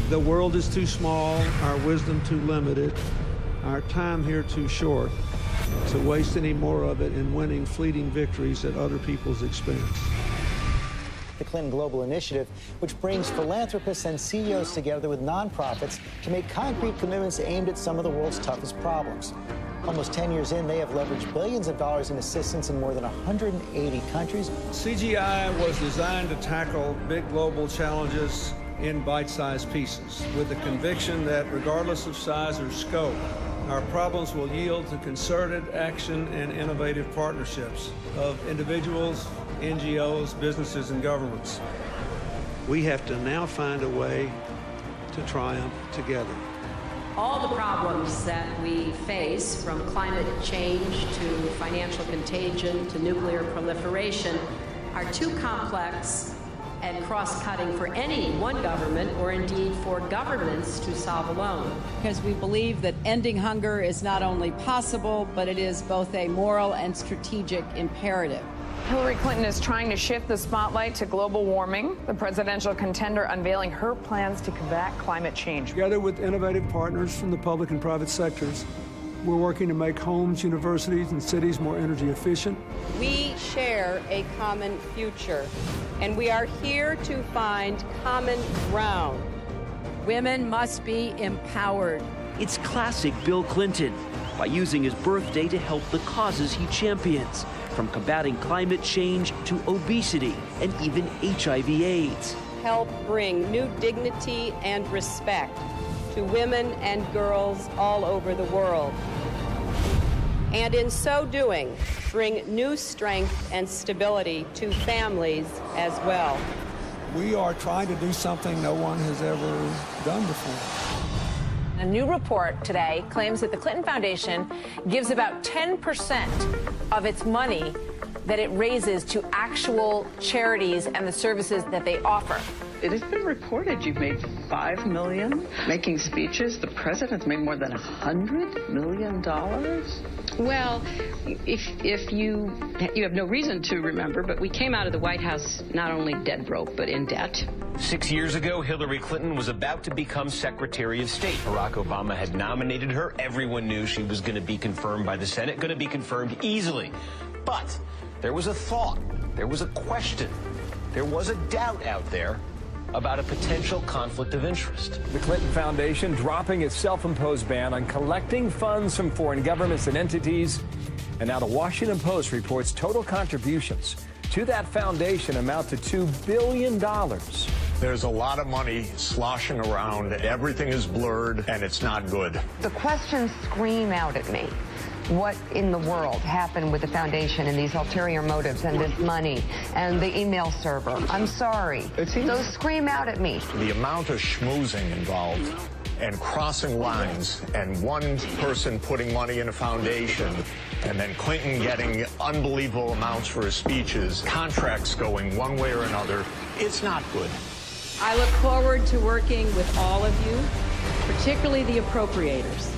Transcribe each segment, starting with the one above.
The world is too small, our wisdom too limited, our time here too short to waste any more of it in winning fleeting victories at other people's expense. The Clinton Global Initiative, which brings philanthropists and CEOs together with nonprofits to make concrete commitments aimed at some of the world's toughest problems. Almost 10 years in, they have leveraged billions of dollars in assistance in more than 180 countries. CGI was designed to tackle big global challenges in bite-sized pieces, with the conviction that regardless of size or scope, our problems will yield to concerted action and innovative partnerships of individuals, NGOs, businesses, and governments. We have to now find a way to triumph together. All the problems that we face, from climate change to financial contagion to nuclear proliferation, are too complex and cross-cutting for any one government, or indeed for governments, to solve alone. Because we believe that ending hunger is not only possible, but it is both a moral and strategic imperative. Hillary Clinton is trying to shift the spotlight to global warming. The presidential contender unveiling her plans to combat climate change. Together with innovative partners from the public and private sectors, we're working to make homes, universities, and cities more energy efficient. We share a common future, and we are here to find common ground. Women must be empowered. It's classic Bill Clinton, by using his birthday to help the causes he champions, from combating climate change to obesity and even HIV/AIDS. Help bring new dignity and respect to women and girls all over the world. And in so doing, bring new strength and stability to families as well. We are trying to do something no one has ever done before. A new report today claims that the Clinton Foundation gives about 10% of its money that it raises to actual charities and the services that they offer. It has been reported you've made $5 million making speeches. The president's made more than $100 million. Well, if you have no reason to remember, but we came out of the White House not only dead broke, but in debt. 6 years ago, Hillary Clinton was about to become Secretary of State. Barack Obama had nominated her. Everyone knew she was going to be confirmed by the Senate, going to be confirmed easily. But there was a thought, there was a question, there was a doubt out there about a potential conflict of interest. The Clinton Foundation dropping its self-imposed ban on collecting funds from foreign governments and entities. And now the Washington Post reports total contributions to that foundation amount to $2 billion. There's a lot of money sloshing around. Everything is blurred, and it's not good. The questions scream out at me. What in the world happened with the foundation and these ulterior motives and this money and the email server? I'm sorry. Those scream out at me. The amount of schmoozing involved and crossing lines and one person putting money in a foundation and then Clinton getting unbelievable amounts for his speeches, contracts going one way or another, it's not good. I look forward to working with all of you, particularly the appropriators.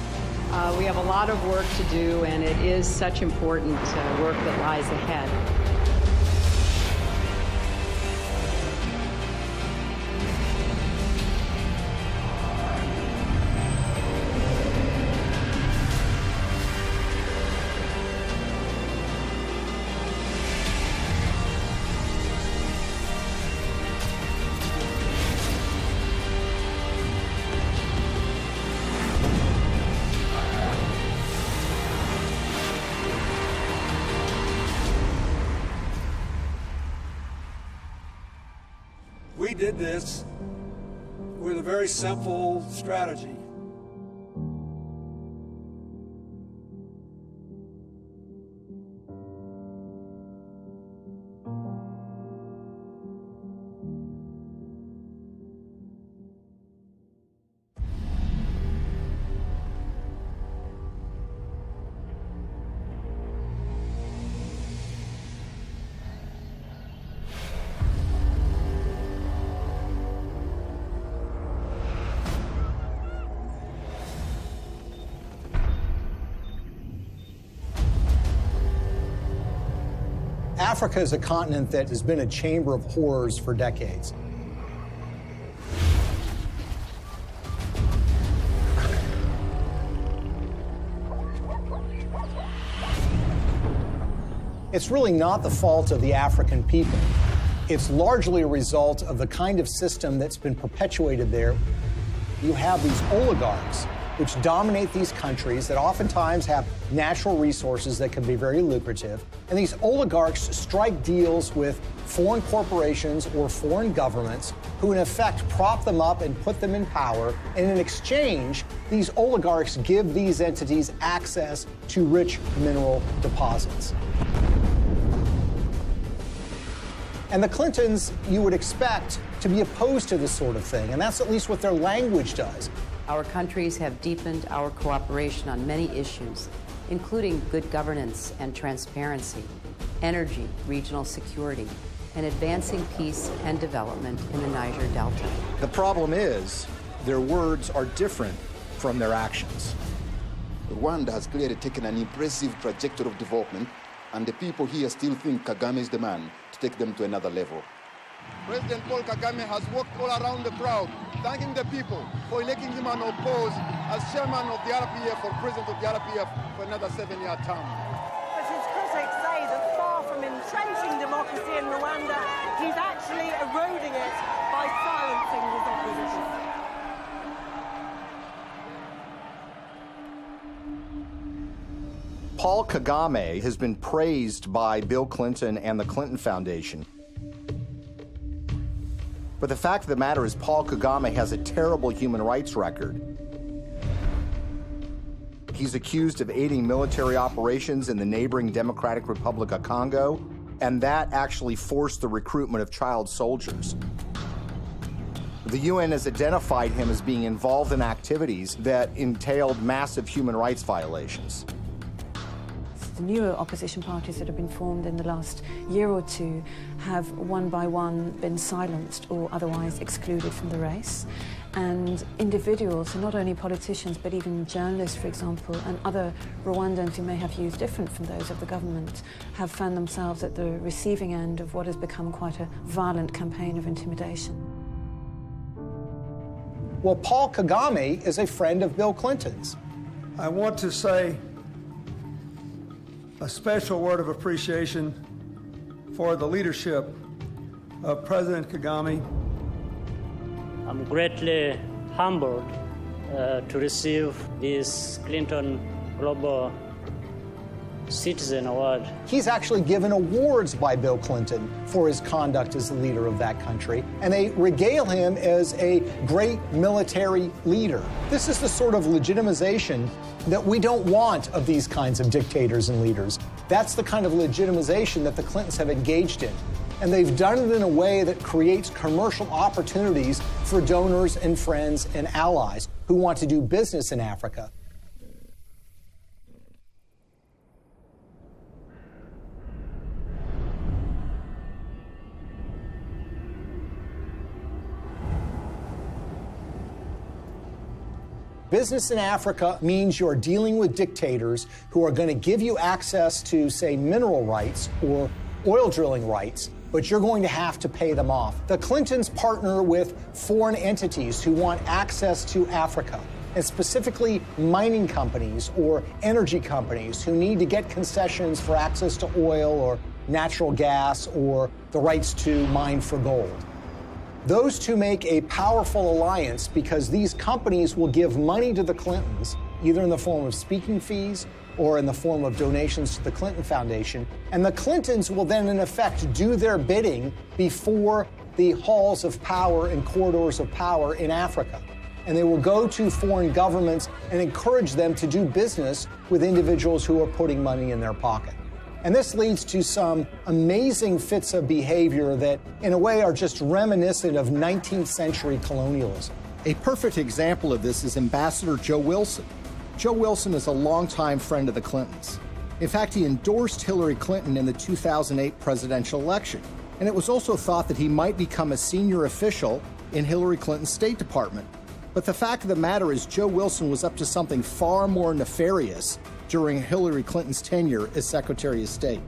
We have a lot of work to do, and it is such important work that lies ahead. We did this with a very simple strategy. Africa is a continent that has been a chamber of horrors for decades. It's really not the fault of the African people. It's largely a result of the kind of system that's been perpetuated there. You have these oligarchs which dominate these countries that oftentimes have natural resources that can be very lucrative. And these oligarchs strike deals with foreign corporations or foreign governments who in effect prop them up and put them in power. And in exchange, these oligarchs give these entities access to rich mineral deposits. And the Clintons, you would expect to be opposed to this sort of thing, and that's at least what their language does. Our countries have deepened our cooperation on many issues, including good governance and transparency, energy, regional security, and advancing peace and development in the Niger Delta. The problem is their words are different from their actions. Rwanda has clearly taken an impressive trajectory of development, and the people here still think Kagame is the man to take them to another level. President Paul Kagame has walked all around the crowd, thanking the people for electing him unopposed as chairman of the RPF or president of the RPF for another 7-year term. But his critics say that far from entrenching democracy in Rwanda, he's actually eroding it by silencing his opposition. Paul Kagame has been praised by Bill Clinton and the Clinton Foundation. But the fact of the matter is Paul Kagame has a terrible human rights record. He's accused of aiding military operations in the neighboring Democratic Republic of Congo, and that actually forced the recruitment of child soldiers. The UN has identified him as being involved in activities that entailed massive human rights violations. The newer opposition parties that have been formed in the last year or two have one by one been silenced or otherwise excluded from the race. And individuals, so not only politicians, but even journalists, for example, and other Rwandans who may have views different from those of the government, have found themselves at the receiving end of what has become quite a violent campaign of intimidation. Well, Paul Kagame is a friend of Bill Clinton's. I want to say a special word of appreciation for the leadership of President Kagame. I'm greatly humbled to receive this Clinton Global Citizen Award. He's actually given awards by Bill Clinton for his conduct as the leader of that country, and they regale him as a great military leader. This is the sort of legitimization that we don't want of these kinds of dictators and leaders. That's the kind of legitimization that the Clintons have engaged in. And they've done it in a way that creates commercial opportunities for donors and friends and allies who want to do business in Africa. Business in Africa means you're dealing with dictators who are going to give you access to, say, mineral rights or oil drilling rights, but you're going to have to pay them off. The Clintons partner with foreign entities who want access to Africa, and specifically mining companies or energy companies who need to get concessions for access to oil or natural gas or the rights to mine for gold. Those two make a powerful alliance because these companies will give money to the Clintons, either in the form of speaking fees or in the form of donations to the Clinton Foundation. And the Clintons will then, in effect, do their bidding before the halls of power and corridors of power in Africa. And they will go to foreign governments and encourage them to do business with individuals who are putting money in their pocket. And this leads to some amazing fits of behavior that, in a way, are just reminiscent of 19th century colonialism. A perfect example of this is Ambassador Joe Wilson. Joe Wilson is a longtime friend of the Clintons. In fact, he endorsed Hillary Clinton in the 2008 presidential election. And it was also thought that he might become a senior official in Hillary Clinton's State Department. But the fact of the matter is Joe Wilson was up to something far more nefarious during Hillary Clinton's tenure as Secretary of State.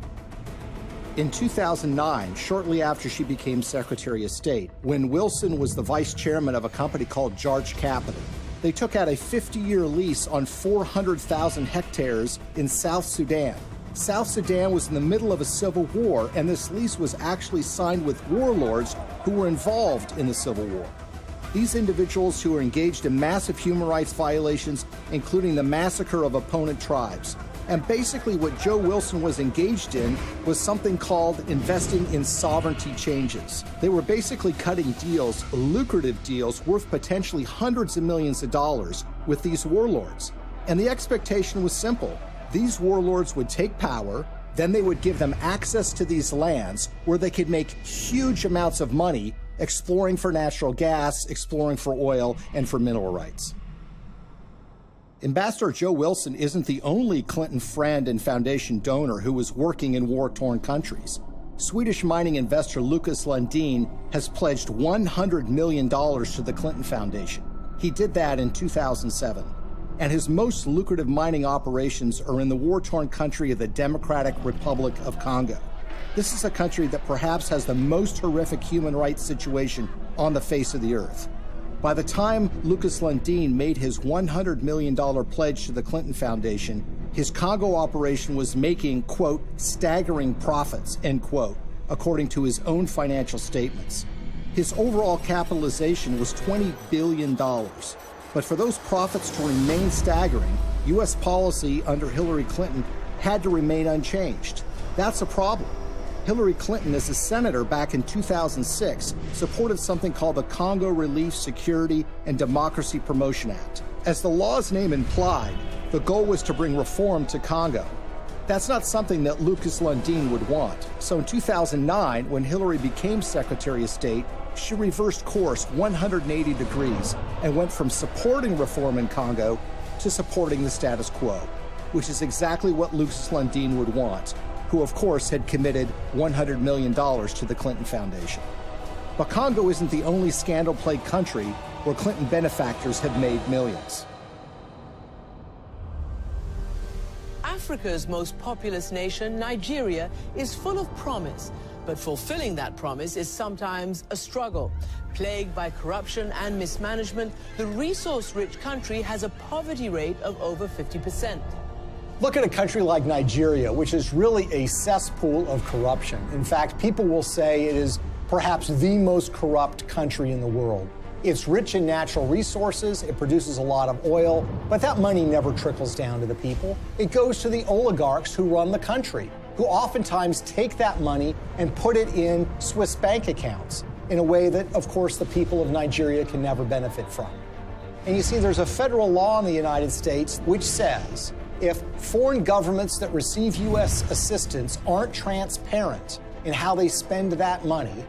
In 2009, shortly after she became Secretary of State, when Wilson was the vice chairman of a company called Jarch Capital, they took out a 50-year lease on 400,000 hectares in South Sudan. South Sudan was in the middle of a civil war, and this lease was actually signed with warlords who were involved in the civil war. These individuals who were engaged in massive human rights violations, including the massacre of opponent tribes. And basically what Joe Wilson was engaged in was something called investing in sovereignty changes. They were basically cutting deals, lucrative deals, worth potentially hundreds of millions of dollars with these warlords. And the expectation was simple. These warlords would take power, then they would give them access to these lands where they could make huge amounts of money exploring for natural gas, exploring for oil, and for mineral rights. Ambassador Joe Wilson isn't the only Clinton friend and foundation donor who was working in war-torn countries. Swedish mining investor Lucas Lundin has pledged $100 million to the Clinton Foundation. He did that in 2007. And his most lucrative mining operations are in the war-torn country of the Democratic Republic of Congo. This is a country that perhaps has the most horrific human rights situation on the face of the earth. By the time Lucas Lundin made his $100 million pledge to the Clinton Foundation, his Congo operation was making, quote, staggering profits, end quote, according to his own financial statements. His overall capitalization was $20 billion. But for those profits to remain staggering, U.S. policy under Hillary Clinton had to remain unchanged. That's a problem. Hillary Clinton, as a senator back in 2006, supported something called the Congo Relief, Security, and Democracy Promotion Act. As the law's name implied, the goal was to bring reform to Congo. That's not something that Lucas Lundin would want. So in 2009, when Hillary became Secretary of State, she reversed course 180 degrees and went from supporting reform in Congo to supporting the status quo, which is exactly what Lucas Lundin would want, who of course had committed $100 million to the Clinton Foundation. But Congo isn't the only scandal-plagued country where Clinton benefactors have made millions. Africa's most populous nation, Nigeria, is full of promise, but fulfilling that promise is sometimes a struggle. Plagued by corruption and mismanagement, the resource-rich country has a poverty rate of over 50%. Look at a country like Nigeria, which is really a cesspool of corruption. In fact, people will say it is perhaps the most corrupt country in the world. It's rich in natural resources, it produces a lot of oil, but that money never trickles down to the people. It goes to the oligarchs who run the country, who oftentimes take that money and put it in Swiss bank accounts in a way that, of course, the people of Nigeria can never benefit from. And you see, there's a federal law in the United States which says if foreign governments that receive U.S. assistance aren't transparent in how they spend that money,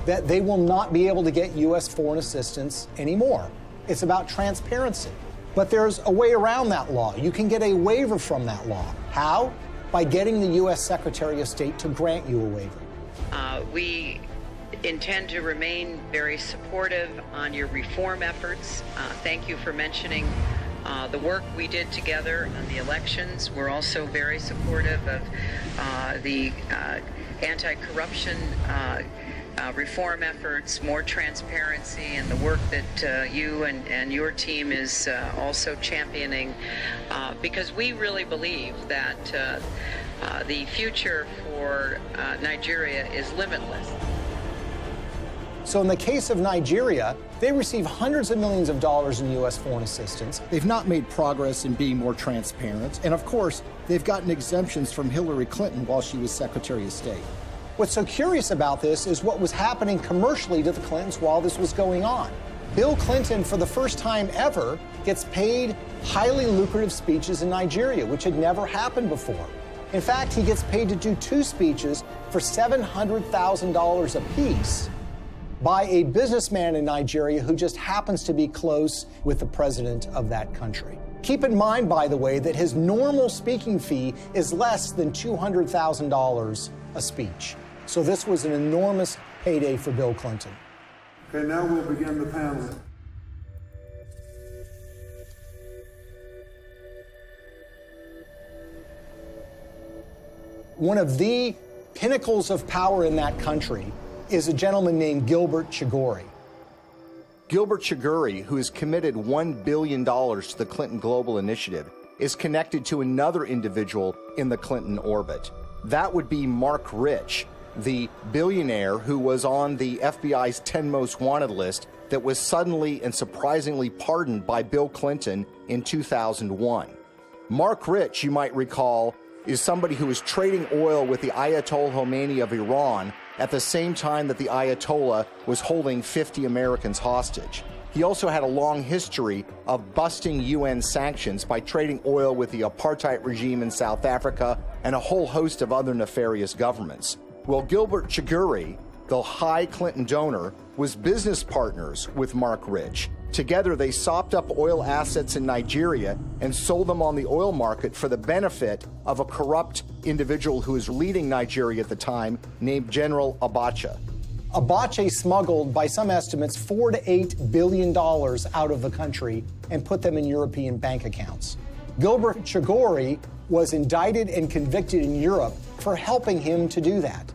that they will not be able to get U.S. foreign assistance anymore. It's about transparency. But there's a way around that law. You can get a waiver from that law. How? By getting the U.S. Secretary of State to grant you a waiver. We intend to remain very supportive on your reform efforts. Thank you for mentioning the work we did together on the elections. We're also very supportive of the anti-corruption reform efforts, more transparency, and the work that you and your team is also championing, because we really believe that the future for Nigeria is limitless. So in the case of Nigeria, they receive hundreds of millions of dollars in U.S. foreign assistance. They've not made progress in being more transparent. And of course, they've gotten exemptions from Hillary Clinton while she was Secretary of State. What's so curious about this is what was happening commercially to the Clintons while this was going on. Bill Clinton, for the first time ever, gets paid highly lucrative speeches in Nigeria, which had never happened before. In fact, he gets paid to do 2 speeches for $700,000 apiece by a businessman in Nigeria who just happens to be close with the president of that country. Keep in mind, by the way, that his normal speaking fee is less than $200,000 a speech. So this was an enormous payday for Bill Clinton. Okay, now we'll begin the panel. One of the pinnacles of power in that country is a gentleman named Gilbert Chagoury. Gilbert Chagoury, who has committed $1 billion to the Clinton Global Initiative, is connected to another individual in the Clinton orbit. That would be Mark Rich, the billionaire who was on the FBI's 10 most wanted list that was suddenly and surprisingly pardoned by Bill Clinton in 2001. Mark Rich, you might recall, is somebody who was trading oil with the Ayatollah Khomeini of Iran at the same time that the Ayatollah was holding 50 Americans hostage. He also had a long history of busting UN sanctions by trading oil with the apartheid regime in South Africa and a whole host of other nefarious governments. Well, Gilbert Chagoury, the high Clinton donor, was business partners with Mark Rich. Together, they sopped up oil assets in Nigeria and sold them on the oil market for the benefit of a corrupt individual who was leading Nigeria at the time, named General Abacha. Abacha smuggled, by some estimates, $4 to $8 billion out of the country and put them in European bank accounts. Gilbert Chagoury was indicted and convicted in Europe for helping him to do that.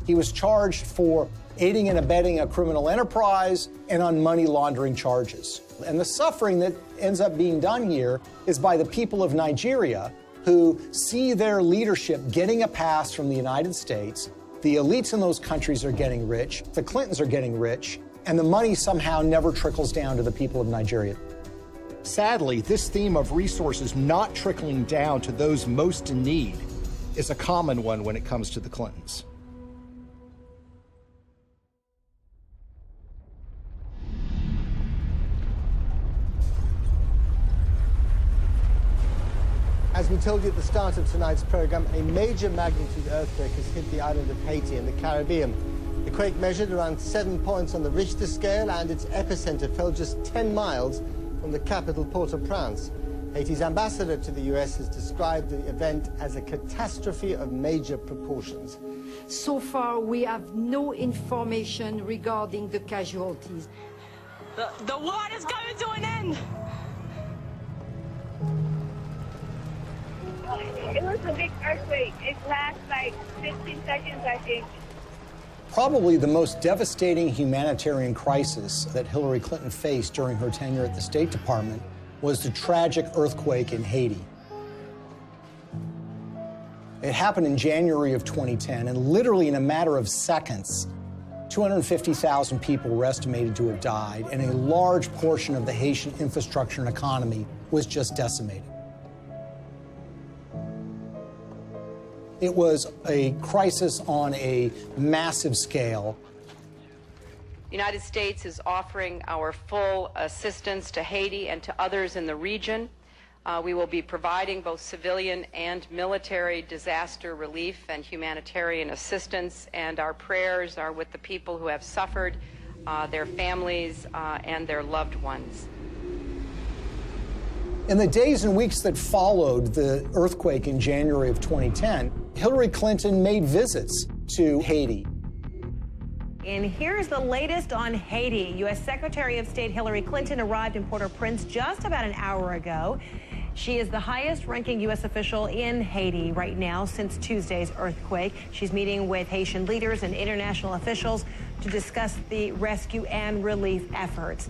He was charged for aiding and abetting a criminal enterprise and on money laundering charges. And the suffering that ends up being done here is by the people of Nigeria, who see their leadership getting a pass from the United States. The elites in those countries are getting rich, the Clintons are getting rich, and the money somehow never trickles down to the people of Nigeria. Sadly, this theme of resources not trickling down to those most in need is a common one when it comes to the Clintons. As we told you at the start of tonight's program, a major magnitude earthquake has hit the island of Haiti in the Caribbean. The quake measured around 7 points on the Richter scale, and its epicenter fell just 10 miles from the capital, Port-au-Prince. Haiti's ambassador to the U.S. has described the event as a catastrophe of major proportions. So far, we have no information regarding the casualties. The war is coming to an end! It was a big earthquake. It lasts like 15 seconds, I think. Probably the most devastating humanitarian crisis that Hillary Clinton faced during her tenure at the State Department was the tragic earthquake in Haiti. It happened in January of 2010, and literally in a matter of seconds, 250,000 people were estimated to have died, and a large portion of the Haitian infrastructure and economy was just decimated. It was a crisis on a massive scale. The United States is offering our full assistance to Haiti and to others in the region. We will be providing both civilian and military disaster relief and humanitarian assistance, and our prayers are with the people who have suffered, their families, and their loved ones. In the days and weeks that followed the earthquake in January of 2010, Hillary Clinton made visits to Haiti. And here's the latest on Haiti. U.S. Secretary of State Hillary Clinton arrived in Port-au-Prince just about an hour ago. She is the highest-ranking U.S. official in Haiti right now since Tuesday's earthquake. She's meeting with Haitian leaders and international officials to discuss the rescue and relief efforts.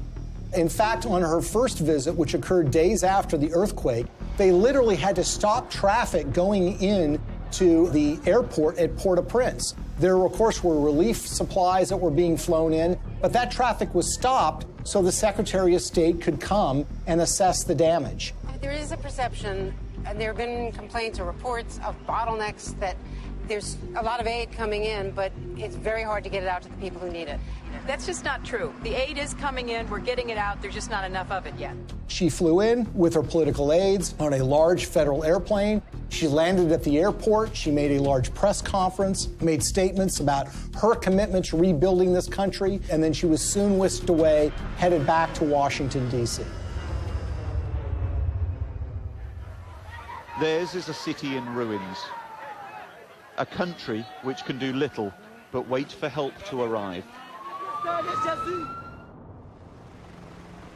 In fact, on her first visit, which occurred days after the earthquake, they literally had to stop traffic going in to the airport at Port-au-Prince. There, of course, were relief supplies that were being flown in, but that traffic was stopped so the Secretary of State could come and assess the damage. There is a perception, and there have been complaints or reports of bottlenecks, that there's a lot of aid coming in, but it's very hard to get it out to the people who need it. That's just not true. The aid is coming in, we're getting it out, there's just not enough of it yet. She flew in with her political aides on a large federal airplane. She landed at the airport. She made a large press conference, made statements about her commitment to rebuilding this country, and then she was soon whisked away, headed back to Washington, D.C. Theirs is a city in ruins, a country which can do little but wait for help to arrive.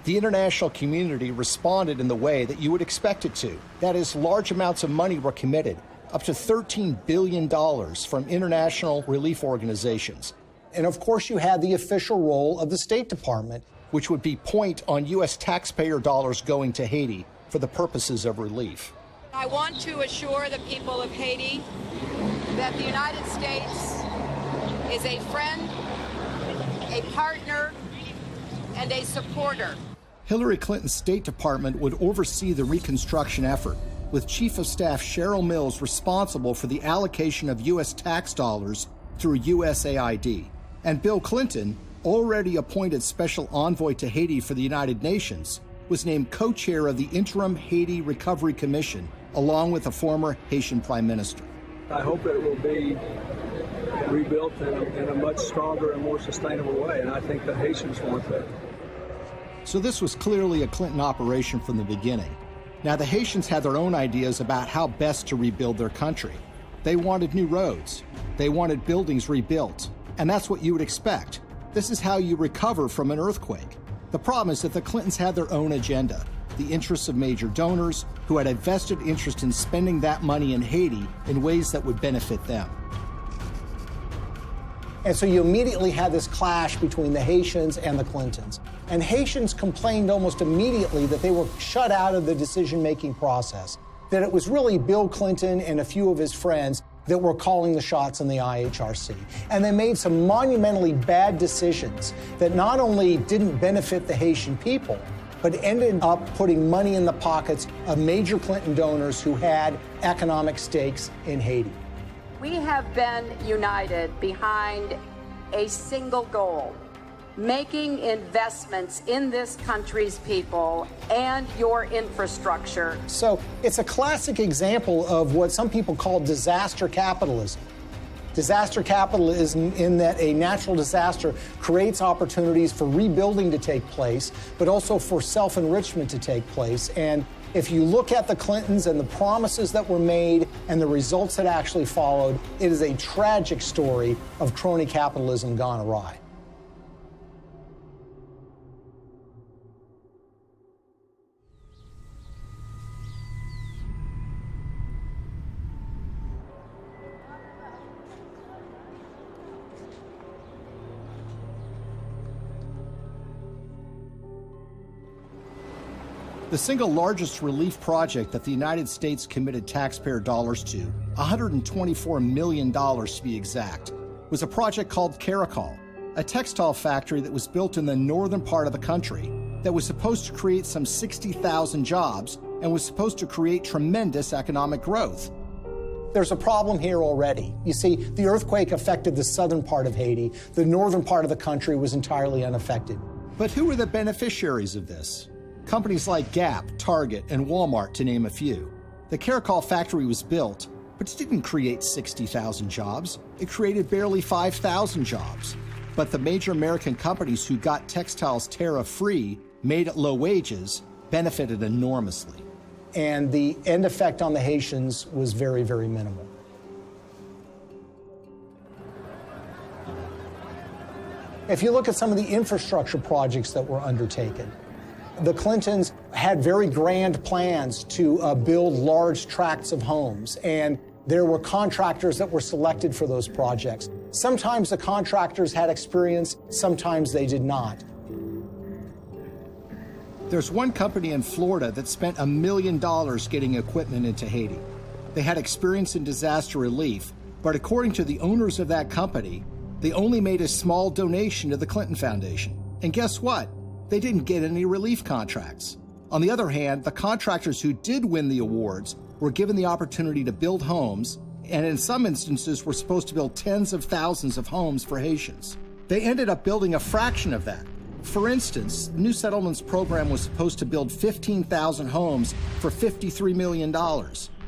The international community responded in the way that you would expect it to. That is, large amounts of money were committed, up to $13 billion from international relief organizations. And of course, you had the official role of the State Department, which would be point on U.S. taxpayer dollars going to Haiti, for the purposes of relief. I want to assure the people of Haiti that the United States is a friend, a partner, and a supporter. Hillary Clinton's State Department would oversee the reconstruction effort, with Chief of Staff Cheryl Mills responsible for the allocation of U.S. tax dollars through USAID. And Bill Clinton, already appointed Special Envoy to Haiti for the United Nations, was named co-chair of the Interim Haiti Recovery Commission, along with a former Haitian Prime Minister. I hope that it will be rebuilt in a much stronger and more sustainable way, and I think the Haitians want that. So this was clearly a Clinton operation from the beginning. Now, the Haitians had their own ideas about how best to rebuild their country. They wanted new roads. They wanted buildings rebuilt. And that's what you would expect. This is how you recover from an earthquake. The problem is that the Clintons had their own agenda, the interests of major donors who had a vested interest in spending that money in Haiti in ways that would benefit them. And so you immediately had this clash between the Haitians and the Clintons. And Haitians complained almost immediately that they were shut out of the decision-making process, that it was really Bill Clinton and a few of his friends that were calling the shots in the IHRC. And they made some monumentally bad decisions that not only didn't benefit the Haitian people, but ended up putting money in the pockets of major Clinton donors who had economic stakes in Haiti. We have been united behind a single goal: making investments in this country's people and your infrastructure. So it's a classic example of what some people call disaster capitalism. Disaster capitalism in that a natural disaster creates opportunities for rebuilding to take place, but also for self-enrichment to take place. And if you look at the Clintons and the promises that were made and the results that actually followed, it is a tragic story of crony capitalism gone awry. The single largest relief project that the United States committed taxpayer dollars to, $124 million to be exact, was a project called Caracol, a textile factory that was built in the northern part of the country that was supposed to create some 60,000 jobs and was supposed to create tremendous economic growth. There's a problem here already. You see, the earthquake affected the southern part of Haiti. The northern part of the country was entirely unaffected. But who were the beneficiaries of this? Companies like Gap, Target, and Walmart, to name a few. The Caracol factory was built, but it didn't create 60,000 jobs. It created barely 5,000 jobs. But the major American companies who got textiles tariff-free, made at low wages, benefited enormously. And the end effect on the Haitians was very, very minimal. If you look at some of the infrastructure projects that were undertaken, the Clintons had very grand plans to build large tracts of homes, and there were contractors that were selected for those projects. Sometimes the contractors had experience, sometimes they did not. There's one company in Florida that spent $1 million getting equipment into Haiti. They had experience in disaster relief, but according to the owners of that company, they only made a small donation to the Clinton Foundation. And guess what? They didn't get any relief contracts. On the other hand, the contractors who did win the awards were given the opportunity to build homes, and in some instances were supposed to build tens of thousands of homes for Haitians. They ended up building a fraction of that. For instance, the New Settlements program was supposed to build 15,000 homes for $53 million.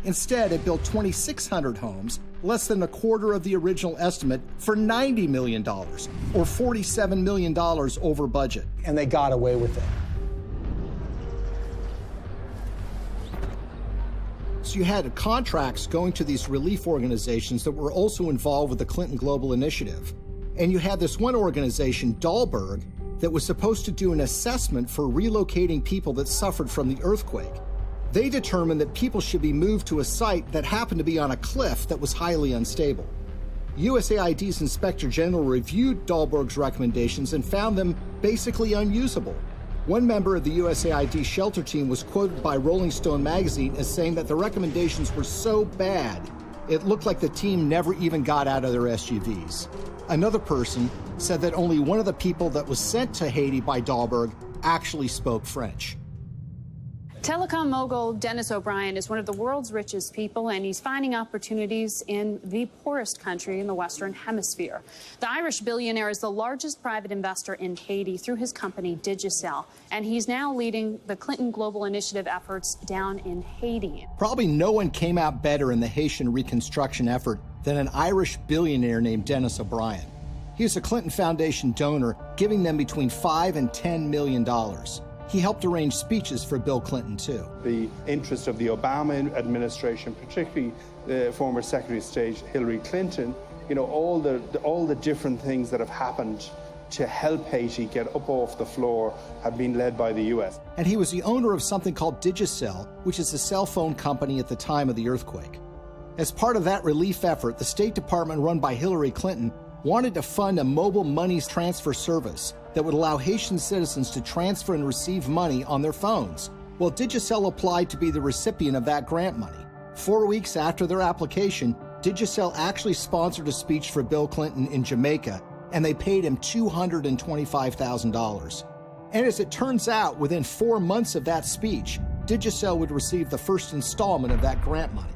Instead, it built 2,600 homes, less than a quarter of the original estimate, for $90 million, or $47 million over budget. And they got away with it. So you had contracts going to these relief organizations that were also involved with the Clinton Global Initiative. And you had this one organization, Dahlberg, that was supposed to do an assessment for relocating people that suffered from the earthquake. They determined that people should be moved to a site that happened to be on a cliff that was highly unstable. USAID's Inspector General reviewed Dahlberg's recommendations and found them basically unusable. One member of the USAID shelter team was quoted by Rolling Stone magazine as saying that the recommendations were so bad, it looked like the team never even got out of their SUVs. Another person said that only one of the people that was sent to Haiti by Dahlberg actually spoke French. Telecom mogul Dennis O'Brien is one of the world's richest people, and he's finding opportunities in the poorest country in the Western Hemisphere. The Irish billionaire is the largest private investor in Haiti through his company Digicel, and he's now leading the Clinton Global Initiative efforts down in Haiti. Probably no one came out better in the Haitian reconstruction effort than an Irish billionaire named Dennis O'Brien. He was a Clinton Foundation donor, giving them between $5 and $10 million. He helped arrange speeches for Bill Clinton, too. The interest of the Obama administration, particularly the former Secretary of State Hillary Clinton, you know, all the different things that have happened to help Haiti get up off the floor have been led by the U.S. And he was the owner of something called Digicel, which is a cell phone company at the time of the earthquake. As part of that relief effort, the State Department run by Hillary Clinton wanted to fund a mobile money transfer service that would allow Haitian citizens to transfer and receive money on their phones. Well, Digicel applied to be the recipient of that grant money. 4 weeks after their application, Digicel actually sponsored a speech for Bill Clinton in Jamaica, and they paid him $225,000. And as it turns out, within 4 months of that speech, Digicel would receive the first installment of that grant money.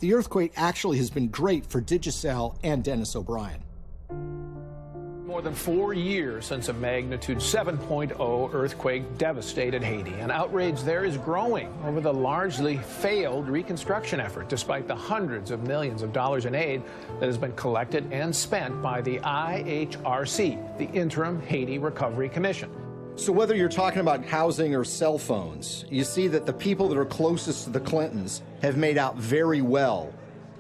The earthquake actually has been great for Digicel and Dennis O'Brien. More than 4 years since a magnitude 7.0 earthquake devastated Haiti, and outrage there is growing over the largely failed reconstruction effort, despite the hundreds of millions of dollars in aid that has been collected and spent by the IHRC, the Interim Haiti Recovery Commission. So whether you're talking about housing or cell phones, you see that the people that are closest to the Clintons have made out very well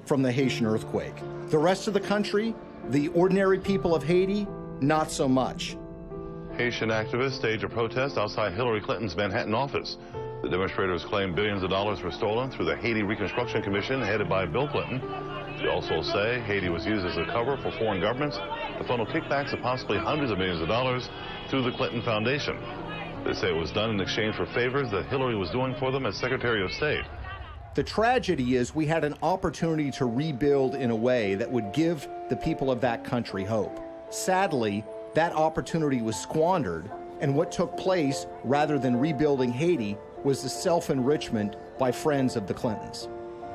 from the Haitian earthquake. The rest of the country, the ordinary people of Haiti, not so much. Haitian activists staged a protest outside Hillary Clinton's Manhattan office. The demonstrators claim billions of dollars were stolen through the Haiti Reconstruction Commission headed by Bill Clinton. They also say Haiti was used as a cover for foreign governments to funnel kickbacks of possibly hundreds of millions of dollars through the Clinton Foundation. They say it was done in exchange for favors that Hillary was doing for them as Secretary of State. The tragedy is we had an opportunity to rebuild in a way that would give the people of that country hope. Sadly, that opportunity was squandered, and what took place, rather than rebuilding Haiti, was the self-enrichment by friends of the Clintons.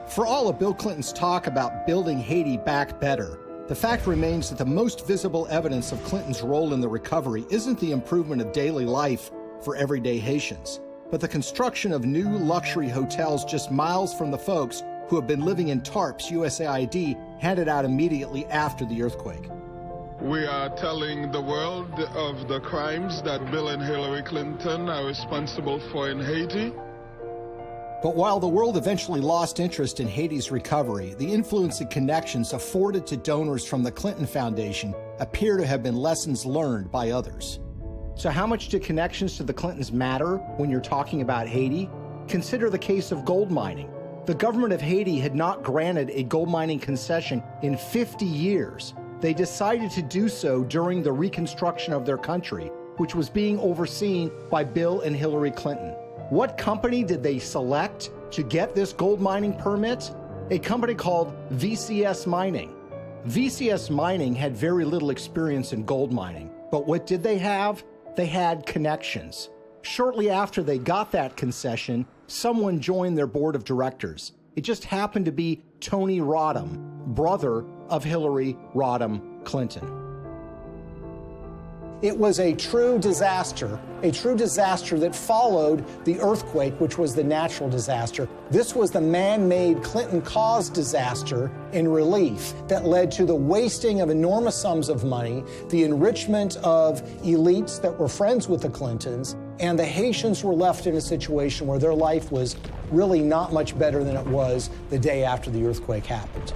For all of Bill Clinton's talk about building Haiti back better, the fact remains that the most visible evidence of Clinton's role in the recovery isn't the improvement of daily life for everyday Haitians, but the construction of new luxury hotels just miles from the folks who have been living in tarps USAID handed out immediately after the earthquake. We are telling the world of the crimes that Bill and Hillary Clinton are responsible for in Haiti. But while the world eventually lost interest in Haiti's recovery, the influence and connections afforded to donors from the Clinton Foundation appear to have been lessons learned by others. So how much do connections to the Clintons matter when you're talking about Haiti? Consider the case of gold mining. The government of Haiti had not granted a gold mining concession in 50 years. They decided to do so during the reconstruction of their country, which was being overseen by Bill and Hillary Clinton. What company did they select to get this gold mining permit? A company called VCS Mining. VCS Mining had very little experience in gold mining, but what did they have? They had connections. Shortly after they got that concession, someone joined their board of directors. It just happened to be Tony Rodham, brother of Hillary Rodham Clinton. It was a true disaster that followed the earthquake, which was the natural disaster. This was the man-made Clinton-caused disaster in relief that led to the wasting of enormous sums of money, the enrichment of elites that were friends with the Clintons, and the Haitians were left in a situation where their life was really not much better than it was the day after the earthquake happened.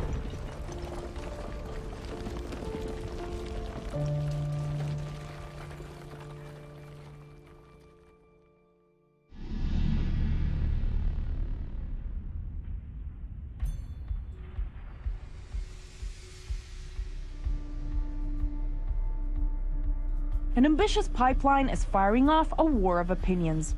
An ambitious pipeline is firing off a war of opinions.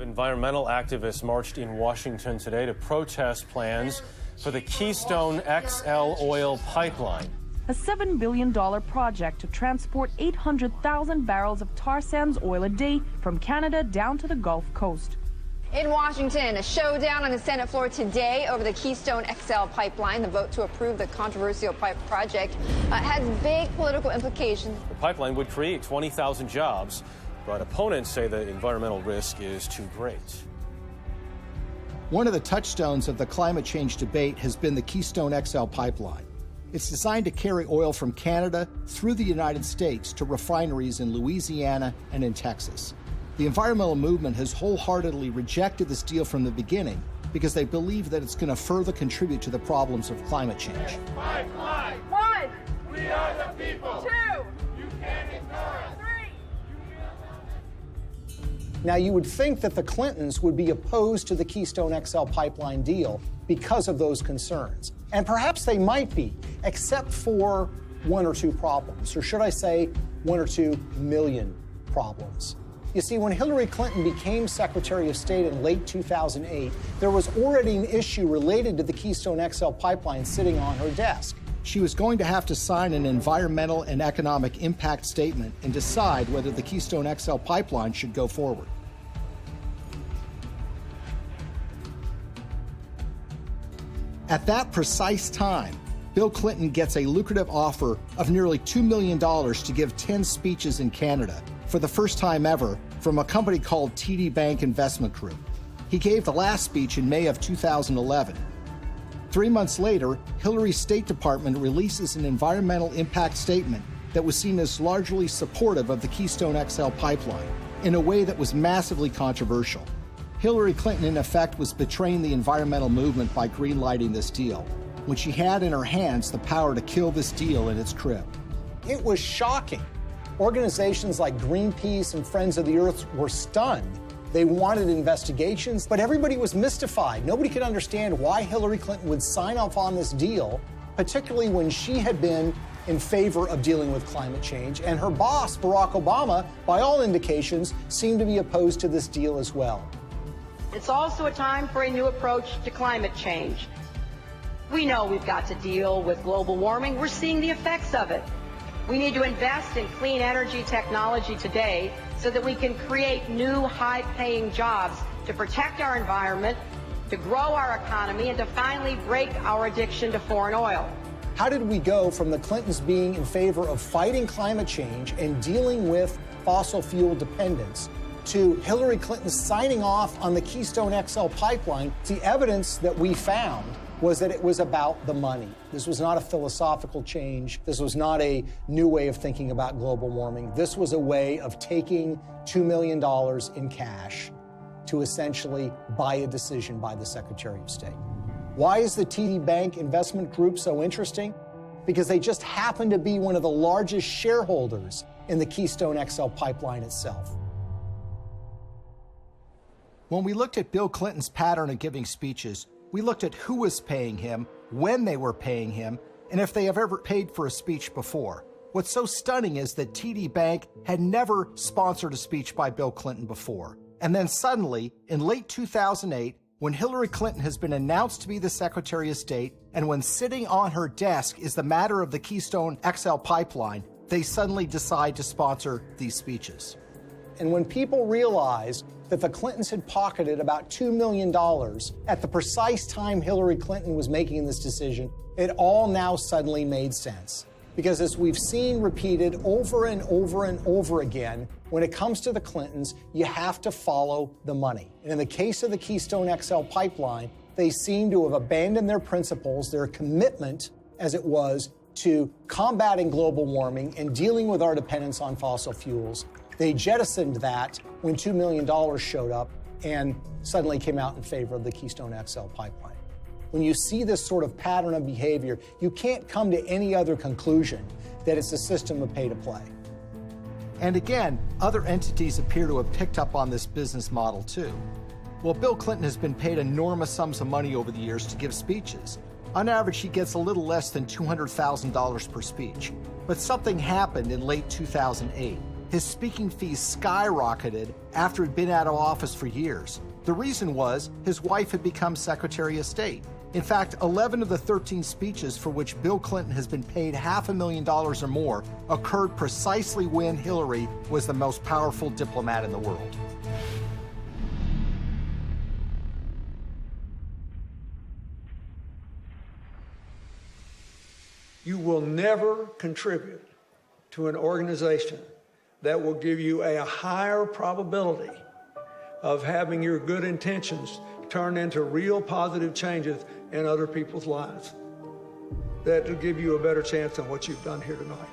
Environmental activists marched in Washington today to protest plans for the Keystone XL oil pipeline. A $7 billion project to transport 800,000 barrels of tar sands oil a day from Canada down to the Gulf Coast. In Washington, a showdown on the Senate floor today over the Keystone XL pipeline. The vote to approve the controversial project has big political implications. The pipeline would create 20,000 jobs, but opponents say the environmental risk is too great. One of the touchstones of the climate change debate has been the Keystone XL pipeline. It's designed to carry oil from Canada through the United States to refineries in Louisiana and in Texas. The environmental movement has wholeheartedly rejected this deal from the beginning because they believe that it's going to further contribute to the problems of climate change. Pipeline. 1. We are the people. 2. You can't ignore us. 3. Now, you would think that the Clintons would be opposed to the Keystone XL pipeline deal because of those concerns. And perhaps they might be, except for one or two problems, or should I say 1 or 2 million problems. You see, when Hillary Clinton became Secretary of State in late 2008, there was already an issue related to the Keystone XL pipeline sitting on her desk. She was going to have to sign an environmental and economic impact statement and decide whether the Keystone XL pipeline should go forward. At that precise time, Bill Clinton gets a lucrative offer of nearly $2 million to give 10 speeches in Canada for the first time ever from a company called TD Bank Investment Group. He gave the last speech in May of 2011. 3 months later, Hillary's State Department releases an environmental impact statement that was seen as largely supportive of the Keystone XL pipeline in a way that was massively controversial. Hillary Clinton, in effect, was betraying the environmental movement by greenlighting this deal, when she had in her hands the power to kill this deal in its crib. It was shocking. Organizations like Greenpeace and Friends of the Earth were stunned. They wanted investigations, but everybody was mystified. Nobody could understand why Hillary Clinton would sign off on this deal, particularly when she had been in favor of dealing with climate change, and her boss, Barack Obama, by all indications, seemed to be opposed to this deal as well. It's also a time for a new approach to climate change. We know we've got to deal with global warming. We're seeing the effects of it. We need to invest in clean energy technology today so that we can create new high-paying jobs to protect our environment, to grow our economy, and to finally break our addiction to foreign oil. How did we go from the Clintons being in favor of fighting climate change and dealing with fossil fuel dependence to Hillary Clinton signing off on the Keystone XL pipeline? The evidence that we found was that it was about the money. This was not a philosophical change. This was not a new way of thinking about global warming. This was a way of taking $2 million in cash to essentially buy a decision by the Secretary of State. Why is the TD Bank Investment Group so interesting? Because they just happen to be one of the largest shareholders in the Keystone XL pipeline itself. When we looked at Bill Clinton's pattern of giving speeches, we looked at who was paying him, when they were paying him, and if they have ever paid for a speech before. What's so stunning is that TD Bank had never sponsored a speech by Bill Clinton before. And then suddenly, in late 2008, when Hillary Clinton has been announced to be the Secretary of State, and when sitting on her desk is the matter of the Keystone XL pipeline, they suddenly decide to sponsor these speeches. And when people realized that the Clintons had pocketed about $2 million at the precise time Hillary Clinton was making this decision, it all now suddenly made sense. Because as we've seen repeated over and over and over again, when it comes to the Clintons, you have to follow the money. And in the case of the Keystone XL pipeline, they seem to have abandoned their principles, their commitment, as it was, to combating global warming and dealing with our dependence on fossil fuels. They jettisoned that when $2 million showed up and suddenly came out in favor of the Keystone XL pipeline. When you see this sort of pattern of behavior, you can't come to any other conclusion that it's a system of pay to play. And again, other entities appear to have picked up on this business model too. Well, Bill Clinton has been paid enormous sums of money over the years to give speeches. On average, he gets a little less than $200,000 per speech. But something happened in late 2008. his speaking fees skyrocketed after he'd been out of office for years. The reason was his wife had become Secretary of State. In fact, 11 of the 13 speeches for which Bill Clinton has been paid $500,000 or more occurred precisely when Hillary was the most powerful diplomat in the world. You will never contribute to an organization that will give you a higher probability of having your good intentions turn into real positive changes in other people's lives. That will give you a better chance than what you've done here tonight.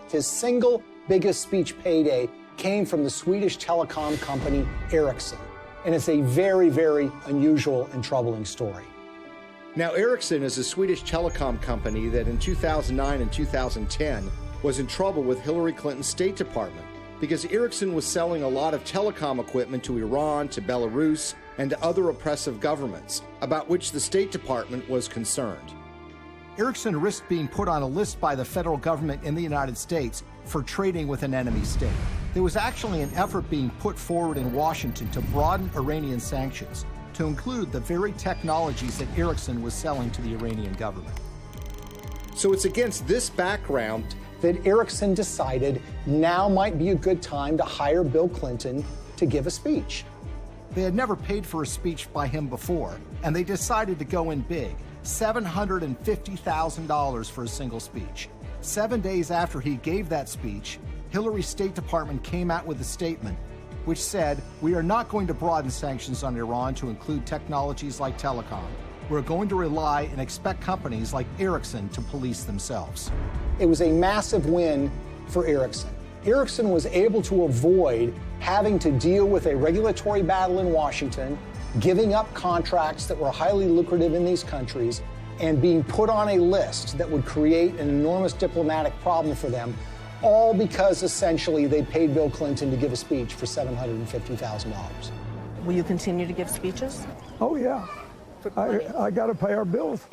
His single biggest speech payday came from the Swedish telecom company Ericsson, and it's a very, very unusual and troubling story. Now, Ericsson is a Swedish telecom company that in 2009 and 2010 was in trouble with Hillary Clinton's State Department because Ericsson was selling a lot of telecom equipment to Iran, to Belarus, and to other oppressive governments, about which the State Department was concerned. Ericsson risked being put on a list by the federal government in the United States for trading with an enemy state. There was actually an effort being put forward in Washington to broaden Iranian sanctions to include the very technologies that Ericsson was selling to the Iranian government. So it's against this background that Ericsson decided now might be a good time to hire Bill Clinton to give a speech. They had never paid for a speech by him before, and they decided to go in big, $750,000 for a single speech. 7 days after he gave that speech, Hillary's State Department came out with a statement which said, "We are not going to broaden sanctions on Iran to include technologies like telecom. We're going to rely and expect companies like Ericsson to police themselves." It was a massive win for Ericsson. Ericsson was able to avoid having to deal with a regulatory battle in Washington, giving up contracts that were highly lucrative in these countries, and being put on a list that would create an enormous diplomatic problem for them, all because essentially they paid Bill Clinton to give a speech for $750,000. Will you continue to give speeches? Oh, yeah. I got to pay our bills.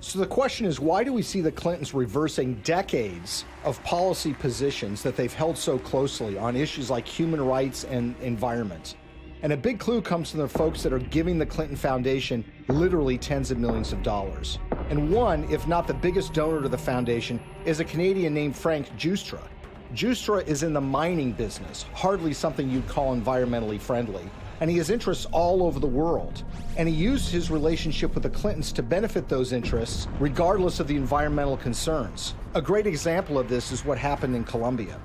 So the question is, why do we see the Clintons reversing decades of policy positions that they've held so closely on issues like human rights and environment? And a big clue comes from the folks that are giving the Clinton Foundation literally tens of millions of dollars. And one, if not the biggest donor to the foundation, is a Canadian named Frank Giustra. Giustra is in the mining business, hardly something you'd call environmentally friendly. And he has interests all over the world. And he used his relationship with the Clintons to benefit those interests, regardless of the environmental concerns. A great example of this is what happened in Colombia.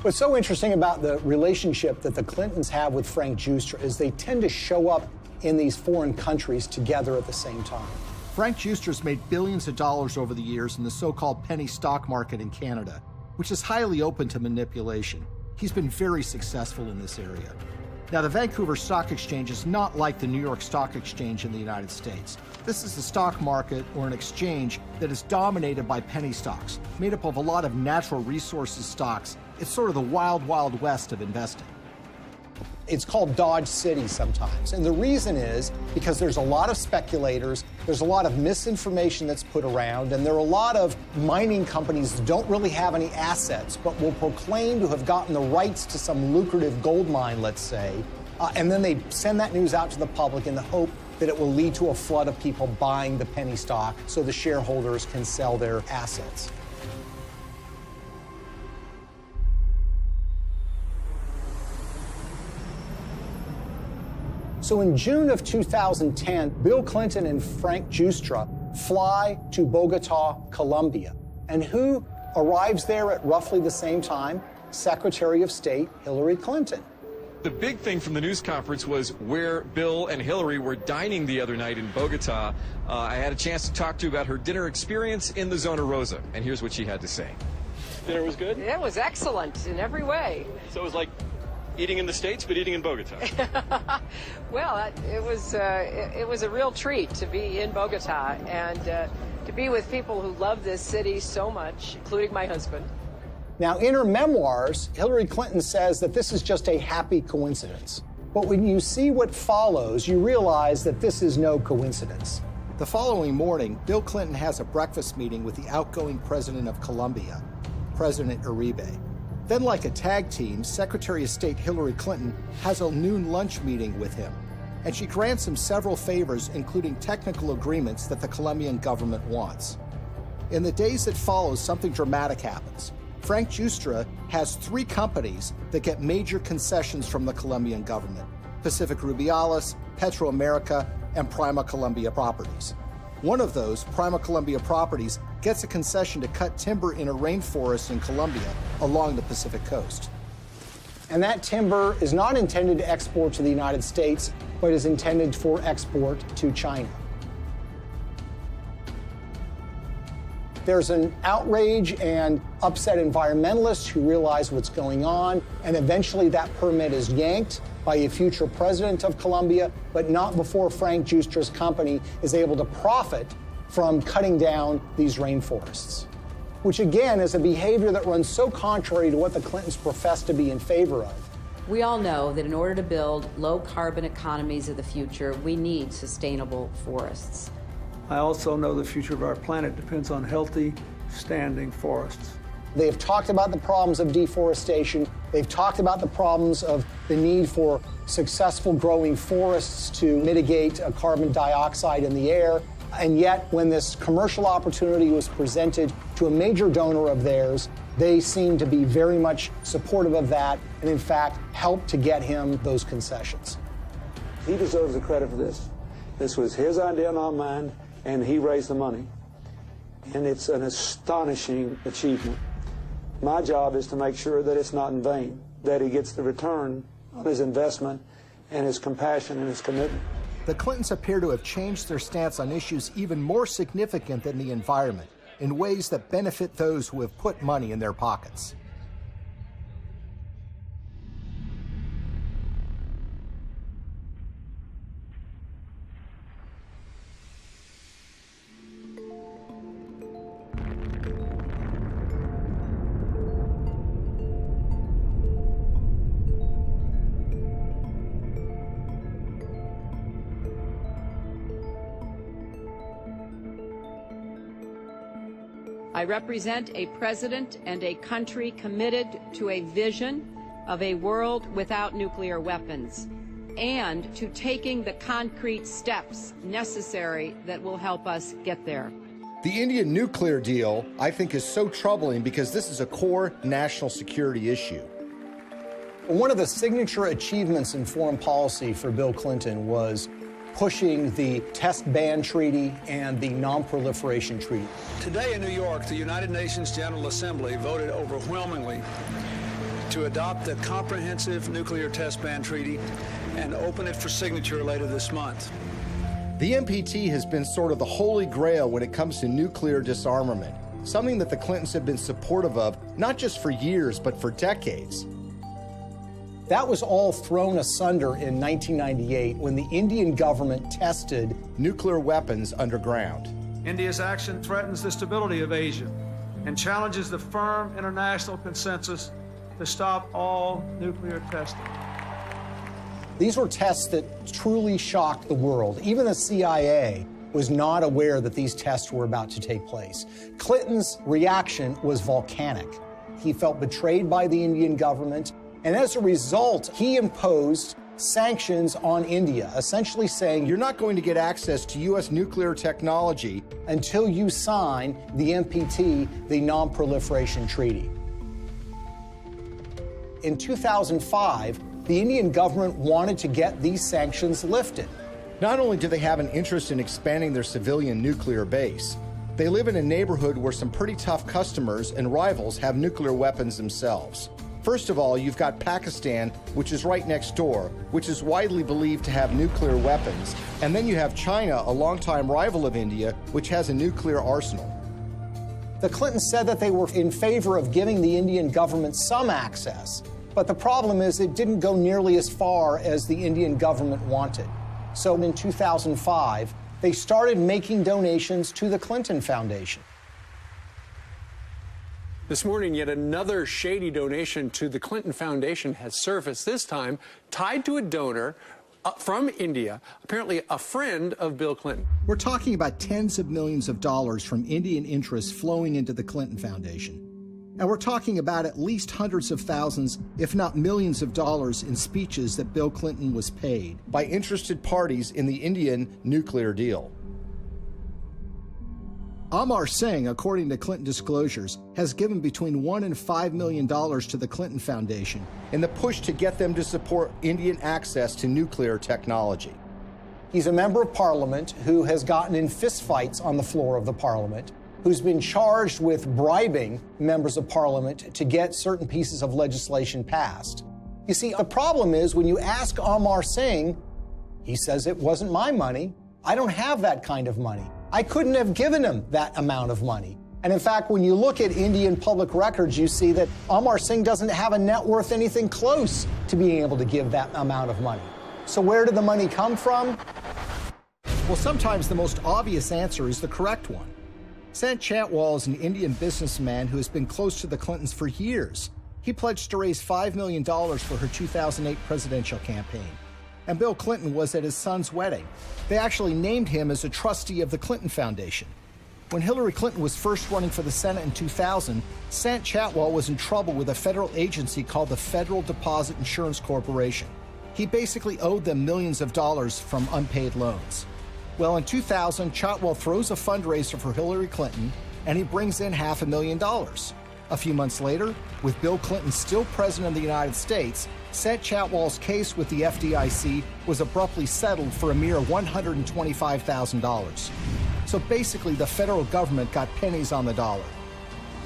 What's so interesting about the relationship that the Clintons have with Frank Giustra is they tend to show up in these foreign countries together at the same time. Frank Giustra's made billions of dollars over the years in the so-called penny stock market in Canada, which is highly open to manipulation. He's been very successful in this area. Now, the Vancouver Stock Exchange is not like the New York Stock Exchange in the United States. This is a stock market or an exchange that is dominated by penny stocks, made up of a lot of natural resources stocks. It's sort of the wild, wild west of investing. It's called Dodge City sometimes. And the reason is because there's a lot of speculators, there's a lot of misinformation that's put around, and there are a lot of mining companies that don't really have any assets, but will proclaim to have gotten the rights to some lucrative gold mine, let's say, and then they send that news out to the public in the hope that it will lead to a flood of people buying the penny stock so the shareholders can sell their assets. So in June of 2010, Bill Clinton and Frank Giustra fly to Bogota, Colombia. And who arrives there at roughly the same time? Secretary of State Hillary Clinton. The big thing from the news conference was where Bill and Hillary were dining the other night in Bogota. I had a chance to talk to about her dinner experience in the Zona Rosa, and here's what she had to say. Dinner was good? It was excellent in every way. So it was like eating in the States, but eating in Bogota. Well, it was a real treat to be in Bogota and to be with people who love this city so much, including my husband. Now, in her memoirs, Hillary Clinton says that this is just a happy coincidence. But when you see what follows, you realize that this is no coincidence. The following morning, Bill Clinton has a breakfast meeting with the outgoing president of Colombia, President Uribe. Then, like a tag team, Secretary of State Hillary Clinton has a noon lunch meeting with him, and she grants him several favors, including technical agreements that the Colombian government wants. In the days that follow, something dramatic happens. Frank Giustra has 3 companies that get major concessions from the Colombian government: Pacific Rubiales, Petroamerica, and Prima Colombia Properties. One of those, Prima Colombia Properties, gets a concession to cut timber in a rainforest in Colombia along the Pacific coast. And that timber is not intended to export to the United States, but is intended for export to China. There's an outrage and upset environmentalists who realize what's going on, and eventually that permit is yanked by a future president of Colombia, but not before Frank Giustra's company is able to profit from cutting down these rainforests, which again is a behavior that runs so contrary to what the Clintons profess to be in favor of. We all know that in order to build low-carbon economies of the future, we need sustainable forests. I also know the future of our planet depends on healthy, standing forests. They've talked about the problems of deforestation. They've talked about the problems of the need for successful growing forests to mitigate carbon dioxide in the air. And yet, when this commercial opportunity was presented to a major donor of theirs, they seemed to be very much supportive of that and, in fact, helped to get him those concessions. He deserves the credit for this. This was his idea, not mine, and he raised the money. And it's an astonishing achievement. My job is to make sure that it's not in vain, that he gets the return on his investment and his compassion and his commitment. The Clintons appear to have changed their stance on issues even more significant than the environment, in ways that benefit those who have put money in their pockets. I represent a president and a country committed to a vision of a world without nuclear weapons and to taking the concrete steps necessary that will help us get there. The Indian nuclear deal, I think, is so troubling because this is a core national security issue. One of the signature achievements in foreign policy for Bill Clinton was pushing the Test Ban Treaty and the Non-Proliferation Treaty. Today in New York, the United Nations General Assembly voted overwhelmingly to adopt the Comprehensive Nuclear Test Ban Treaty and open it for signature later this month. The NPT has been sort of the holy grail when it comes to nuclear disarmament, something that the Clintons have been supportive of, not just for years, but for decades. That was all thrown asunder in 1998 when the Indian government tested nuclear weapons underground. India's action threatens the stability of Asia and challenges the firm international consensus to stop all nuclear testing. These were tests that truly shocked the world. Even the CIA was not aware that these tests were about to take place. Clinton's reaction was volcanic. He felt betrayed by the Indian government, and as a result, he imposed sanctions on India, essentially saying, you're not going to get access to U.S. nuclear technology until you sign the NPT, the Non-Proliferation Treaty. In 2005, the Indian government wanted to get these sanctions lifted. Not only do they have an interest in expanding their civilian nuclear base, they live in a neighborhood where some pretty tough customers and rivals have nuclear weapons themselves. First of all, you've got Pakistan, which is right next door, which is widely believed to have nuclear weapons. And then you have China, a longtime rival of India, which has a nuclear arsenal. The Clintons said that they were in favor of giving the Indian government some access, but the problem is it didn't go nearly as far as the Indian government wanted. So in 2005, they started making donations to the Clinton Foundation. This morning, yet another shady donation to the Clinton Foundation has surfaced, this time tied to a donor from India, apparently a friend of Bill Clinton. We're talking about tens of millions of dollars from Indian interests flowing into the Clinton Foundation. And we're talking about at least hundreds of thousands, if not millions of dollars in speeches that Bill Clinton was paid by interested parties in the Indian nuclear deal. Amar Singh, according to Clinton disclosures, has given between $1 and $5 million to the Clinton Foundation in the push to get them to support Indian access to nuclear technology. He's a member of parliament who has gotten in fistfights on the floor of the parliament, who's been charged with bribing members of parliament to get certain pieces of legislation passed. You see, the problem is when you ask Amar Singh, he says it wasn't my money. I don't have that kind of money. I couldn't have given him that amount of money. And in fact, when you look at Indian public records, you see that Amar Singh doesn't have a net worth anything close to being able to give that amount of money. So where did the money come from? Well, sometimes the most obvious answer is the correct one. Sant Chhatwal is an Indian businessman who has been close to the Clintons for years. He pledged to raise $5 million for her 2008 presidential campaign. And Bill Clinton was at his son's wedding. They actually named him as a trustee of the Clinton Foundation. When Hillary Clinton was first running for the Senate in 2000, Sant Chhatwal was in trouble with a federal agency called the Federal Deposit Insurance Corporation. He basically owed them millions of dollars from unpaid loans. Well, in 2000, Chhatwal throws a fundraiser for Hillary Clinton, and he brings in $500,000. A few months later, with Bill Clinton still president of the United States, Sant Chhatwal's case with the FDIC was abruptly settled for a mere $125,000. So basically, the federal government got pennies on the dollar.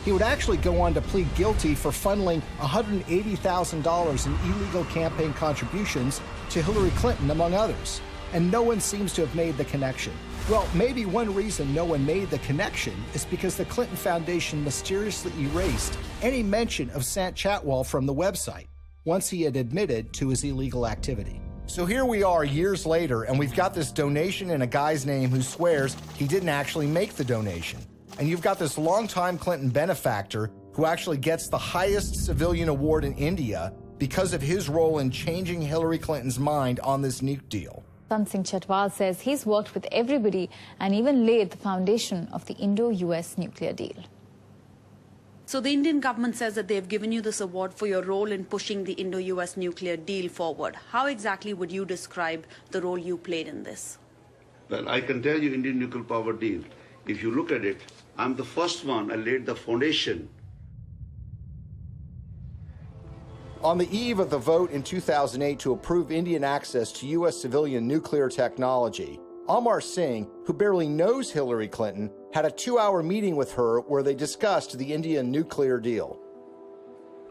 He would actually go on to plead guilty for funneling $180,000 in illegal campaign contributions to Hillary Clinton, among others. And no one seems to have made the connection. Well, maybe one reason no one made the connection is because the Clinton Foundation mysteriously erased any mention of Sant Chhatwal from the website once he had admitted to his illegal activity. So here we are years later, and we've got this donation in a guy's name who swears he didn't actually make the donation. And you've got this longtime Clinton benefactor who actually gets the highest civilian award in India because of his role in changing Hillary Clinton's mind on this nuke deal. Sant Singh Chhatwal says he's worked with everybody and even laid the foundation of the Indo-US nuclear deal. So the Indian government says that they've given you this award for your role in pushing the Indo-US nuclear deal forward. How exactly would you describe the role you played in this? Well, I can tell you Indian nuclear power deal. If you look at it, I'm the first one. I laid the foundation. On the eve of the vote in 2008 to approve Indian access to U.S. civilian nuclear technology, Amar Singh, who barely knows Hillary Clinton, had a 2-hour meeting with her where they discussed the Indian nuclear deal.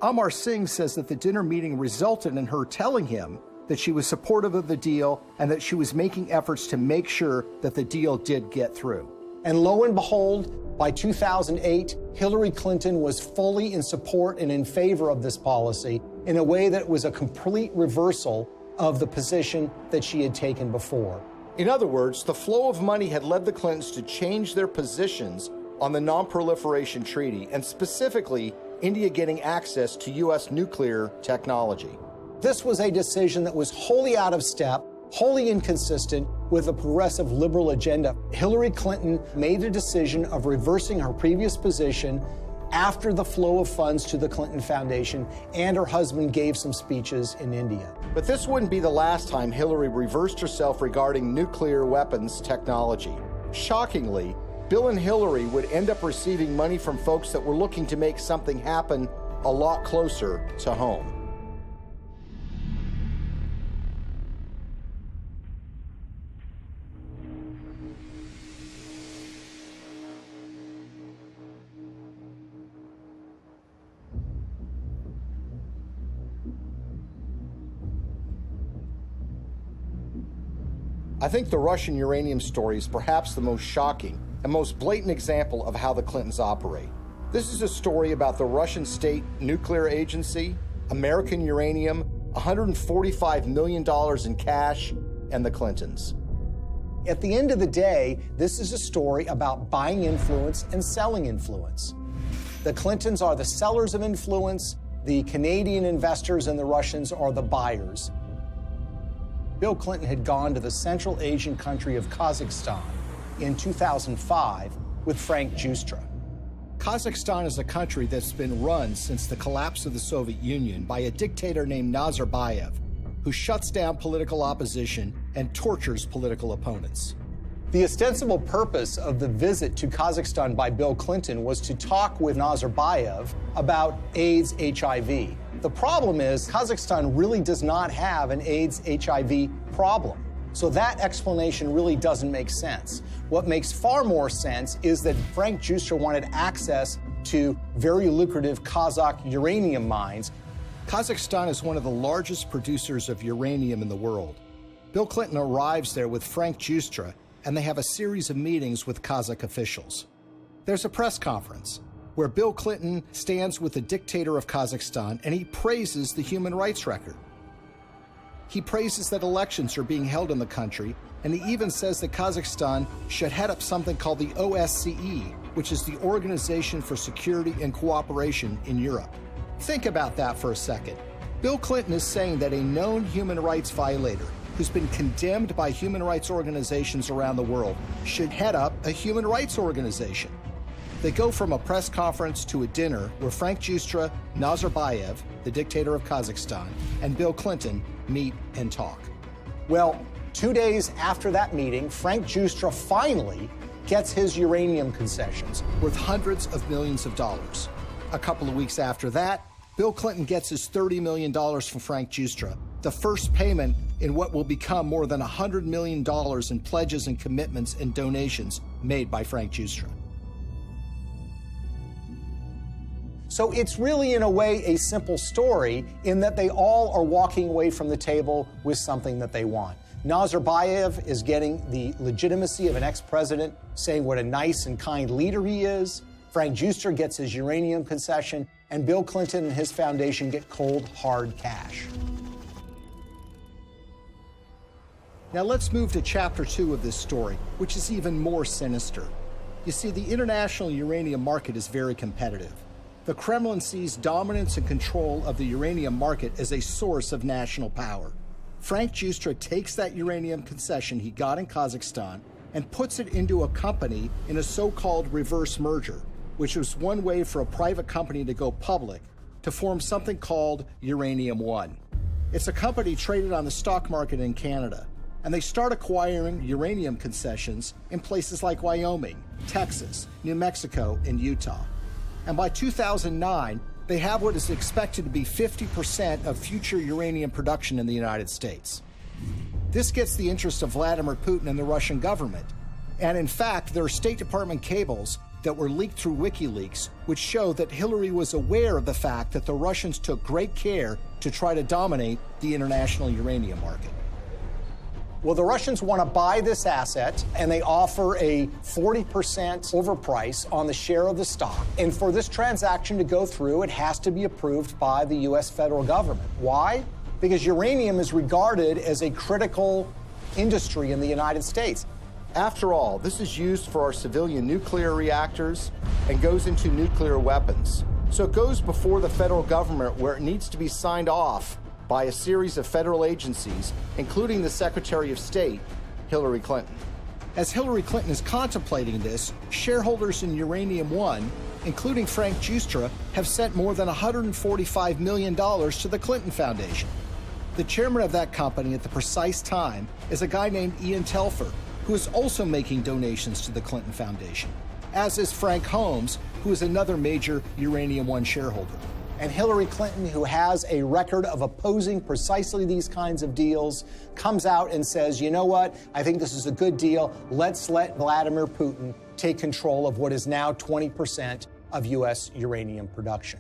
Amar Singh says that the dinner meeting resulted in her telling him that she was supportive of the deal and that she was making efforts to make sure that the deal did get through. And lo and behold, by 2008, Hillary Clinton was fully in support and in favor of this policy in a way that was a complete reversal of the position that she had taken before. In other words, the flow of money had led the Clintons to change their positions on the Non-Proliferation Treaty, and specifically, India getting access to U.S. nuclear technology. This was a decision that was wholly out of step, wholly inconsistent with a progressive liberal agenda. Hillary Clinton made a decision of reversing her previous position after the flow of funds to the Clinton Foundation, and her husband gave some speeches in India. But this wouldn't be the last time Hillary reversed herself regarding nuclear weapons technology. Shockingly, Bill and Hillary would end up receiving money from folks that were looking to make something happen a lot closer to home. I think the Russian uranium story is perhaps the most shocking and most blatant example of how the Clintons operate. This is a story about the Russian State Nuclear Agency, American Uranium, $145 million in cash, and the Clintons. At the end of the day, this is a story about buying influence and selling influence. The Clintons are the sellers of influence, the Canadian investors and the Russians are the buyers. Bill Clinton had gone to the Central Asian country of Kazakhstan in 2005 with Frank Giustra. Kazakhstan is a country that's been run since the collapse of the Soviet Union by a dictator named Nazarbayev, who shuts down political opposition and tortures political opponents. The ostensible purpose of the visit to Kazakhstan by Bill Clinton was to talk with Nazarbayev about AIDS, HIV. The problem is Kazakhstan really does not have an AIDS, HIV problem. So that explanation really doesn't make sense. What makes far more sense is that Frank Giustra wanted access to very lucrative Kazakh uranium mines. Kazakhstan is one of the largest producers of uranium in the world. Bill Clinton arrives there with Frank Giustra, and they have a series of meetings with Kazakh officials. There's a press conference where Bill Clinton stands with the dictator of Kazakhstan and he praises the human rights record. He praises that elections are being held in the country, and he even says that Kazakhstan should head up something called the OSCE, which is the Organization for Security and Cooperation in Europe. Think about that for a second. Bill Clinton is saying that a known human rights violator who's been condemned by human rights organizations around the world should head up a human rights organization. They go from a press conference to a dinner where Frank Giustra, Nazarbayev, the dictator of Kazakhstan, and Bill Clinton meet and talk. Well, 2 days after that meeting, Frank Giustra finally gets his uranium concessions worth hundreds of millions of dollars. A couple of weeks after that, Bill Clinton gets his $30 million from Frank Giustra, the first payment in what will become more than $100 million in pledges and commitments and donations made by Frank Giustra. So it's really, in a way, a simple story in that they all are walking away from the table with something that they want. Nazarbayev is getting the legitimacy of an ex-president, saying what a nice and kind leader he is. Frank Giustra gets his uranium concession, and Bill Clinton and his foundation get cold, hard cash. Now let's move to chapter 2 of this story, which is even more sinister. You see, the international uranium market is very competitive. The Kremlin sees dominance and control of the uranium market as a source of national power. Frank Giustra takes that uranium concession he got in Kazakhstan and puts it into a company in a so-called reverse merger, which was one way for a private company to go public to form something called Uranium One. It's a company traded on the stock market in Canada, and they start acquiring uranium concessions in places like Wyoming, Texas, New Mexico, and Utah. And by 2009, they have what is expected to be 50% of future uranium production in the United States. This gets the interest of Vladimir Putin and the Russian government. And in fact, there are State Department cables that were leaked through WikiLeaks, which show that Hillary was aware of the fact that the Russians took great care to try to dominate the international uranium market. Well, the Russians want to buy this asset, and they offer a 40% overprice on the share of the stock. And for this transaction to go through, it has to be approved by the U.S. federal government. Why? Because uranium is regarded as a critical industry in the United States. After all, this is used for our civilian nuclear reactors and goes into nuclear weapons. So it goes before the federal government where it needs to be signed off by a series of federal agencies, including the Secretary of State, Hillary Clinton. As Hillary Clinton is contemplating this, shareholders in Uranium One, including Frank Giustra, have sent more than $145 million to the Clinton Foundation. The chairman of that company at the precise time is a guy named Ian Telfer, who is also making donations to the Clinton Foundation, as is Frank Holmes, who is another major Uranium One shareholder. And Hillary Clinton, who has a record of opposing precisely these kinds of deals, comes out and says, you know what, I think this is a good deal. Let's let Vladimir Putin take control of what is now 20% of U.S. uranium production.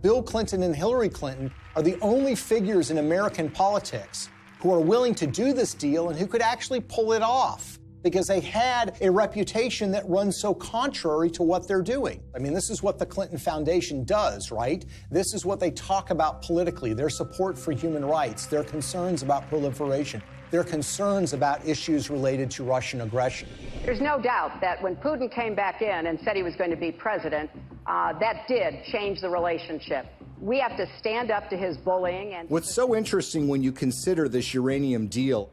Bill Clinton and Hillary Clinton are the only figures in American politics who are willing to do this deal and who could actually pull it off. because they had a reputation that runs so contrary to what they're doing. I mean, this is what the Clinton Foundation does, right? This is what they talk about politically, their support for human rights, their concerns about proliferation, their concerns about issues related to Russian aggression. There's no doubt that when Putin came back in and said he was going to be president, that did change the relationship. We have to stand up to his bullying. And what's so interesting when you consider this uranium deal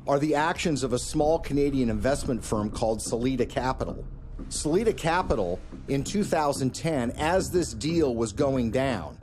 are the actions of a small Canadian investment firm called Salida Capital. Salida Capital, in 2010, as this deal was going down,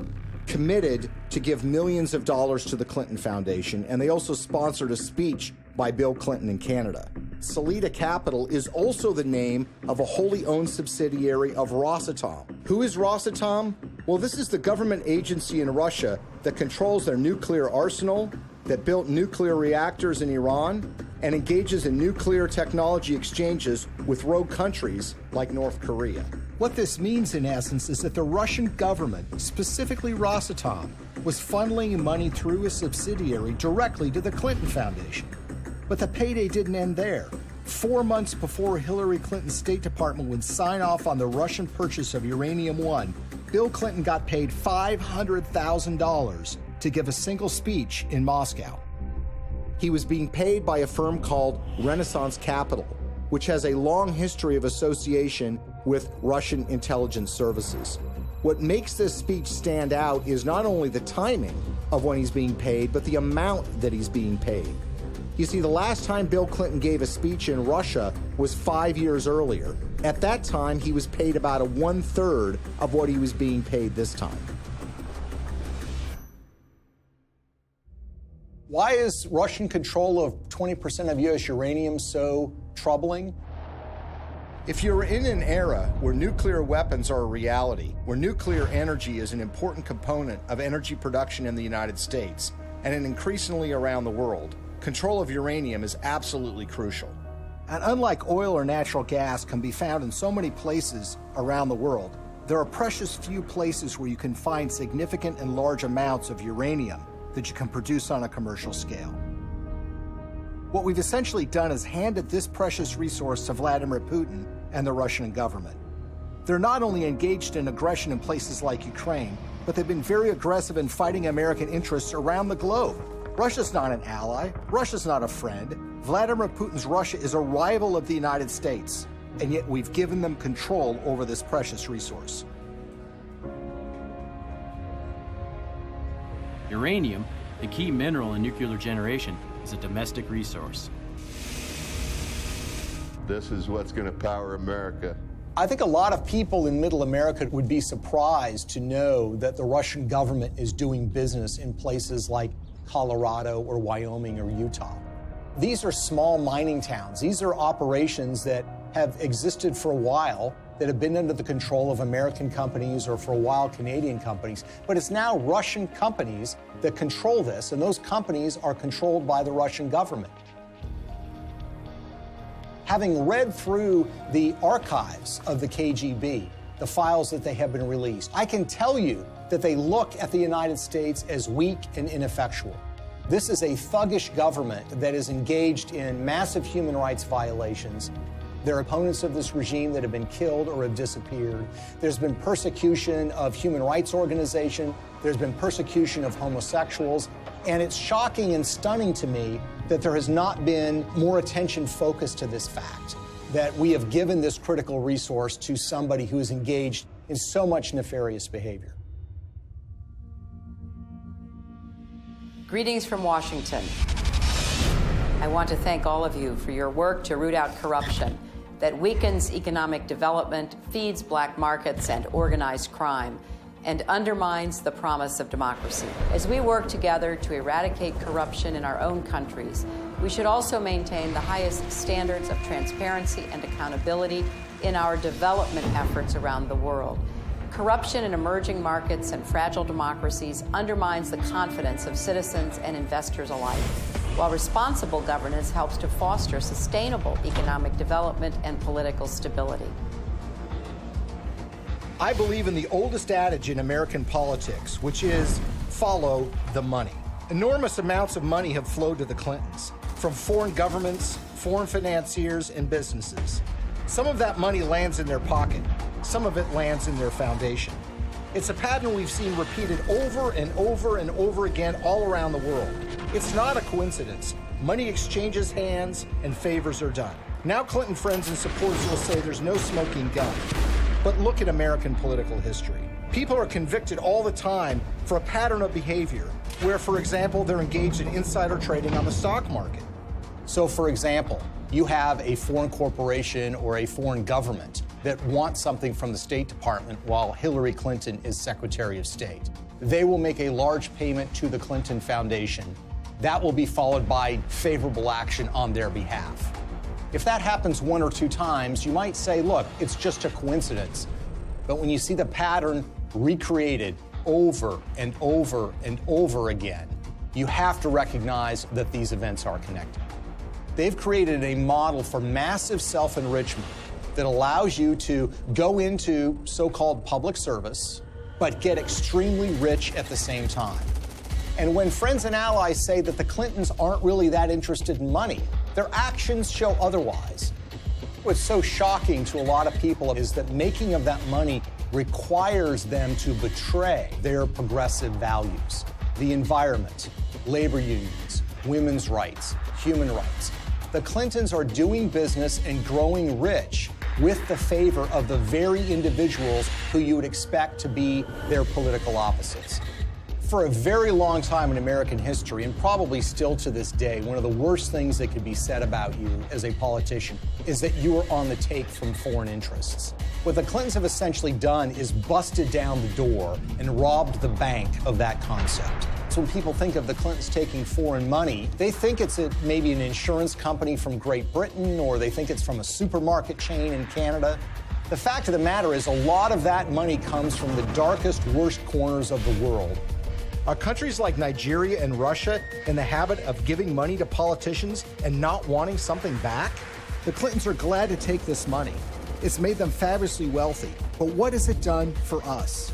committed to give millions of dollars to the Clinton Foundation, and they also sponsored a speech by Bill Clinton in Canada. Salida Capital is also the name of a wholly owned subsidiary of Rosatom. Who is Rosatom? Well, this is the government agency in Russia that controls their nuclear arsenal, that built nuclear reactors in Iran, and engages in nuclear technology exchanges with rogue countries like North Korea. What this means, in essence, is that the Russian government, specifically Rosatom, was funneling money through a subsidiary directly to the Clinton Foundation. But the payday didn't end there. 4 months before Hillary Clinton's State Department would sign off on the Russian purchase of Uranium-1, Bill Clinton got paid $500,000 to give a single speech in Moscow. He was being paid by a firm called Renaissance Capital, which has a long history of association with Russian intelligence services. What makes this speech stand out is not only the timing of when he's being paid, but the amount that he's being paid. You see, the last time Bill Clinton gave a speech in Russia was 5 years earlier. At that time, he was paid about 1/3 of what he was being paid this time. Why is Russian control of 20% of U.S. uranium so troubling? If you're in an era where nuclear weapons are a reality, where nuclear energy is an important component of energy production in the United States, and increasingly around the world, control of uranium is absolutely crucial. And unlike oil or natural gas can be found in so many places around the world, there are precious few places where you can find significant and large amounts of uranium that you can produce on a commercial scale. What we've essentially done is handed this precious resource to Vladimir Putin and the Russian government. They're not only engaged in aggression in places like Ukraine, but they've been very aggressive in fighting American interests around the globe. Russia's not an ally. Russia's not a friend. Vladimir Putin's Russia is a rival of the United States, and yet we've given them control over this precious resource. Uranium, the key mineral in nuclear generation, is a domestic resource. This is what's going to power America. I think a lot of people in Middle America would be surprised to know that the Russian government is doing business in places like Colorado or Wyoming or Utah. These are small mining towns. These are operations that have existed for a while, that have been under the control of American companies or for a while Canadian companies. But it's now Russian companies that control this, and those companies are controlled by the Russian government. Having read through the archives of the KGB, the files that they have been released, I can tell you that they look at the United States as weak and ineffectual. This is a thuggish government that is engaged in massive human rights violations. There are opponents of this regime that have been killed or have disappeared. There's been persecution of human rights organizations. There's been persecution of homosexuals. And it's shocking and stunning to me that there has not been more attention focused to this fact, that we have given this critical resource to somebody who is engaged in so much nefarious behavior. Greetings from Washington. I want to thank all of you for your work to root out corruption that weakens economic development, feeds black markets and organized crime, and undermines the promise of democracy. As we work together to eradicate corruption in our own countries, we should also maintain the highest standards of transparency and accountability in our development efforts around the world. Corruption in emerging markets and fragile democracies undermines the confidence of citizens and investors alike, while responsible governance helps to foster sustainable economic development and political stability. I believe in the oldest adage in American politics, which is follow the money. Enormous amounts of money have flowed to the Clintons. from foreign governments, foreign financiers, and businesses. Some of that money lands in their pocket. Some of it lands in their foundation. It's a pattern we've seen repeated over and over and over again all around the world. It's not a coincidence. Money exchanges hands and favors are done. Now Clinton friends and supporters will say there's no smoking gun. But look at American political history. People are convicted all the time for a pattern of behavior where, for example, they're engaged in insider trading on the stock market. So, for example, you have a foreign corporation or a foreign government that wants something from the State Department while Hillary Clinton is Secretary of State. They will make a large payment to the Clinton Foundation. That will be followed by favorable action on their behalf. If that happens one or two times, you might say, look, it's just a coincidence. But when you see the pattern recreated over and over and over again, you have to recognize that these events are connected. They've created a model for massive self-enrichment that allows you to go into so-called public service, but get extremely rich at the same time. And when friends and allies say that the Clintons aren't really that interested in money, their actions show otherwise. What's so shocking to a lot of people is that making of that money requires them to betray their progressive values. The environment, labor unions, women's rights, human rights. The Clintons are doing business and growing rich with the favor of the very individuals who you would expect to be their political opposites. For a very long time in American history, and probably still to this day, one of the worst things that could be said about you as a politician is that you are on the take from foreign interests. What the Clintons have essentially done is busted down the door and robbed the bank of that concept. So when people think of the Clintons taking foreign money, they think it's maybe an insurance company from Great Britain, or they think it's from a supermarket chain in Canada. The fact of the matter is a lot of that money comes from the darkest, worst corners of the world. Are countries like Nigeria and Russia in the habit of giving money to politicians and not wanting something back? The Clintons are glad to take this money. It's made them fabulously wealthy. But what has it done for us?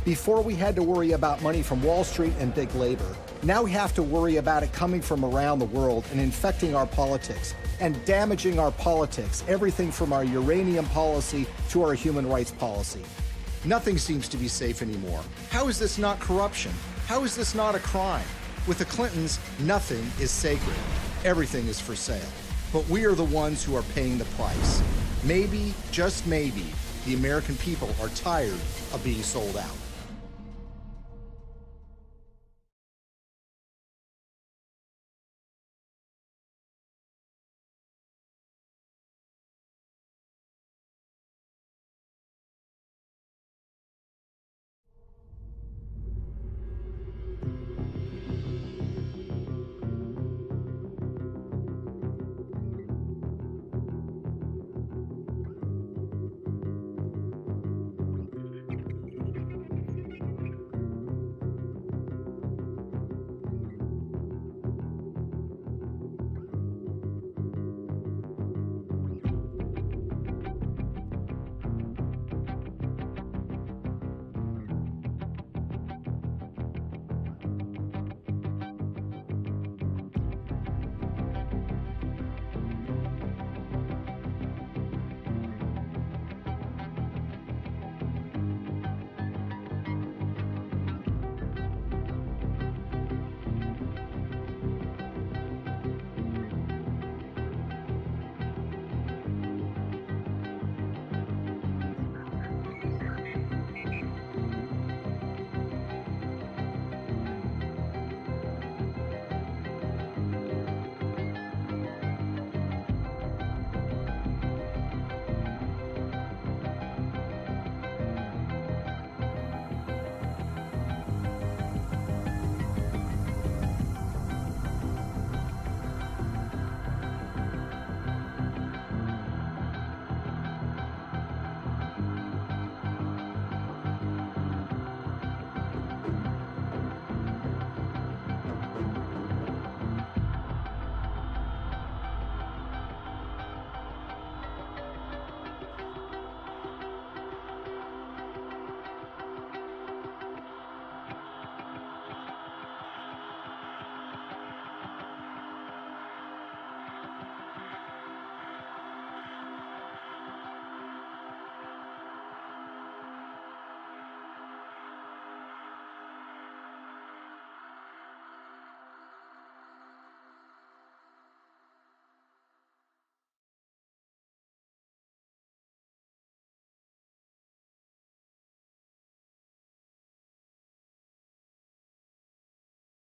Before we had to worry about money from Wall Street and big labor, now we have to worry about it coming from around the world and infecting our politics and damaging our politics, everything from our uranium policy to our human rights policy. Nothing seems to be safe anymore. How is this not corruption? How is this not a crime? With the Clintons, nothing is sacred. Everything is for sale. But we are the ones who are paying the price. Maybe, just maybe, the American people are tired of being sold out.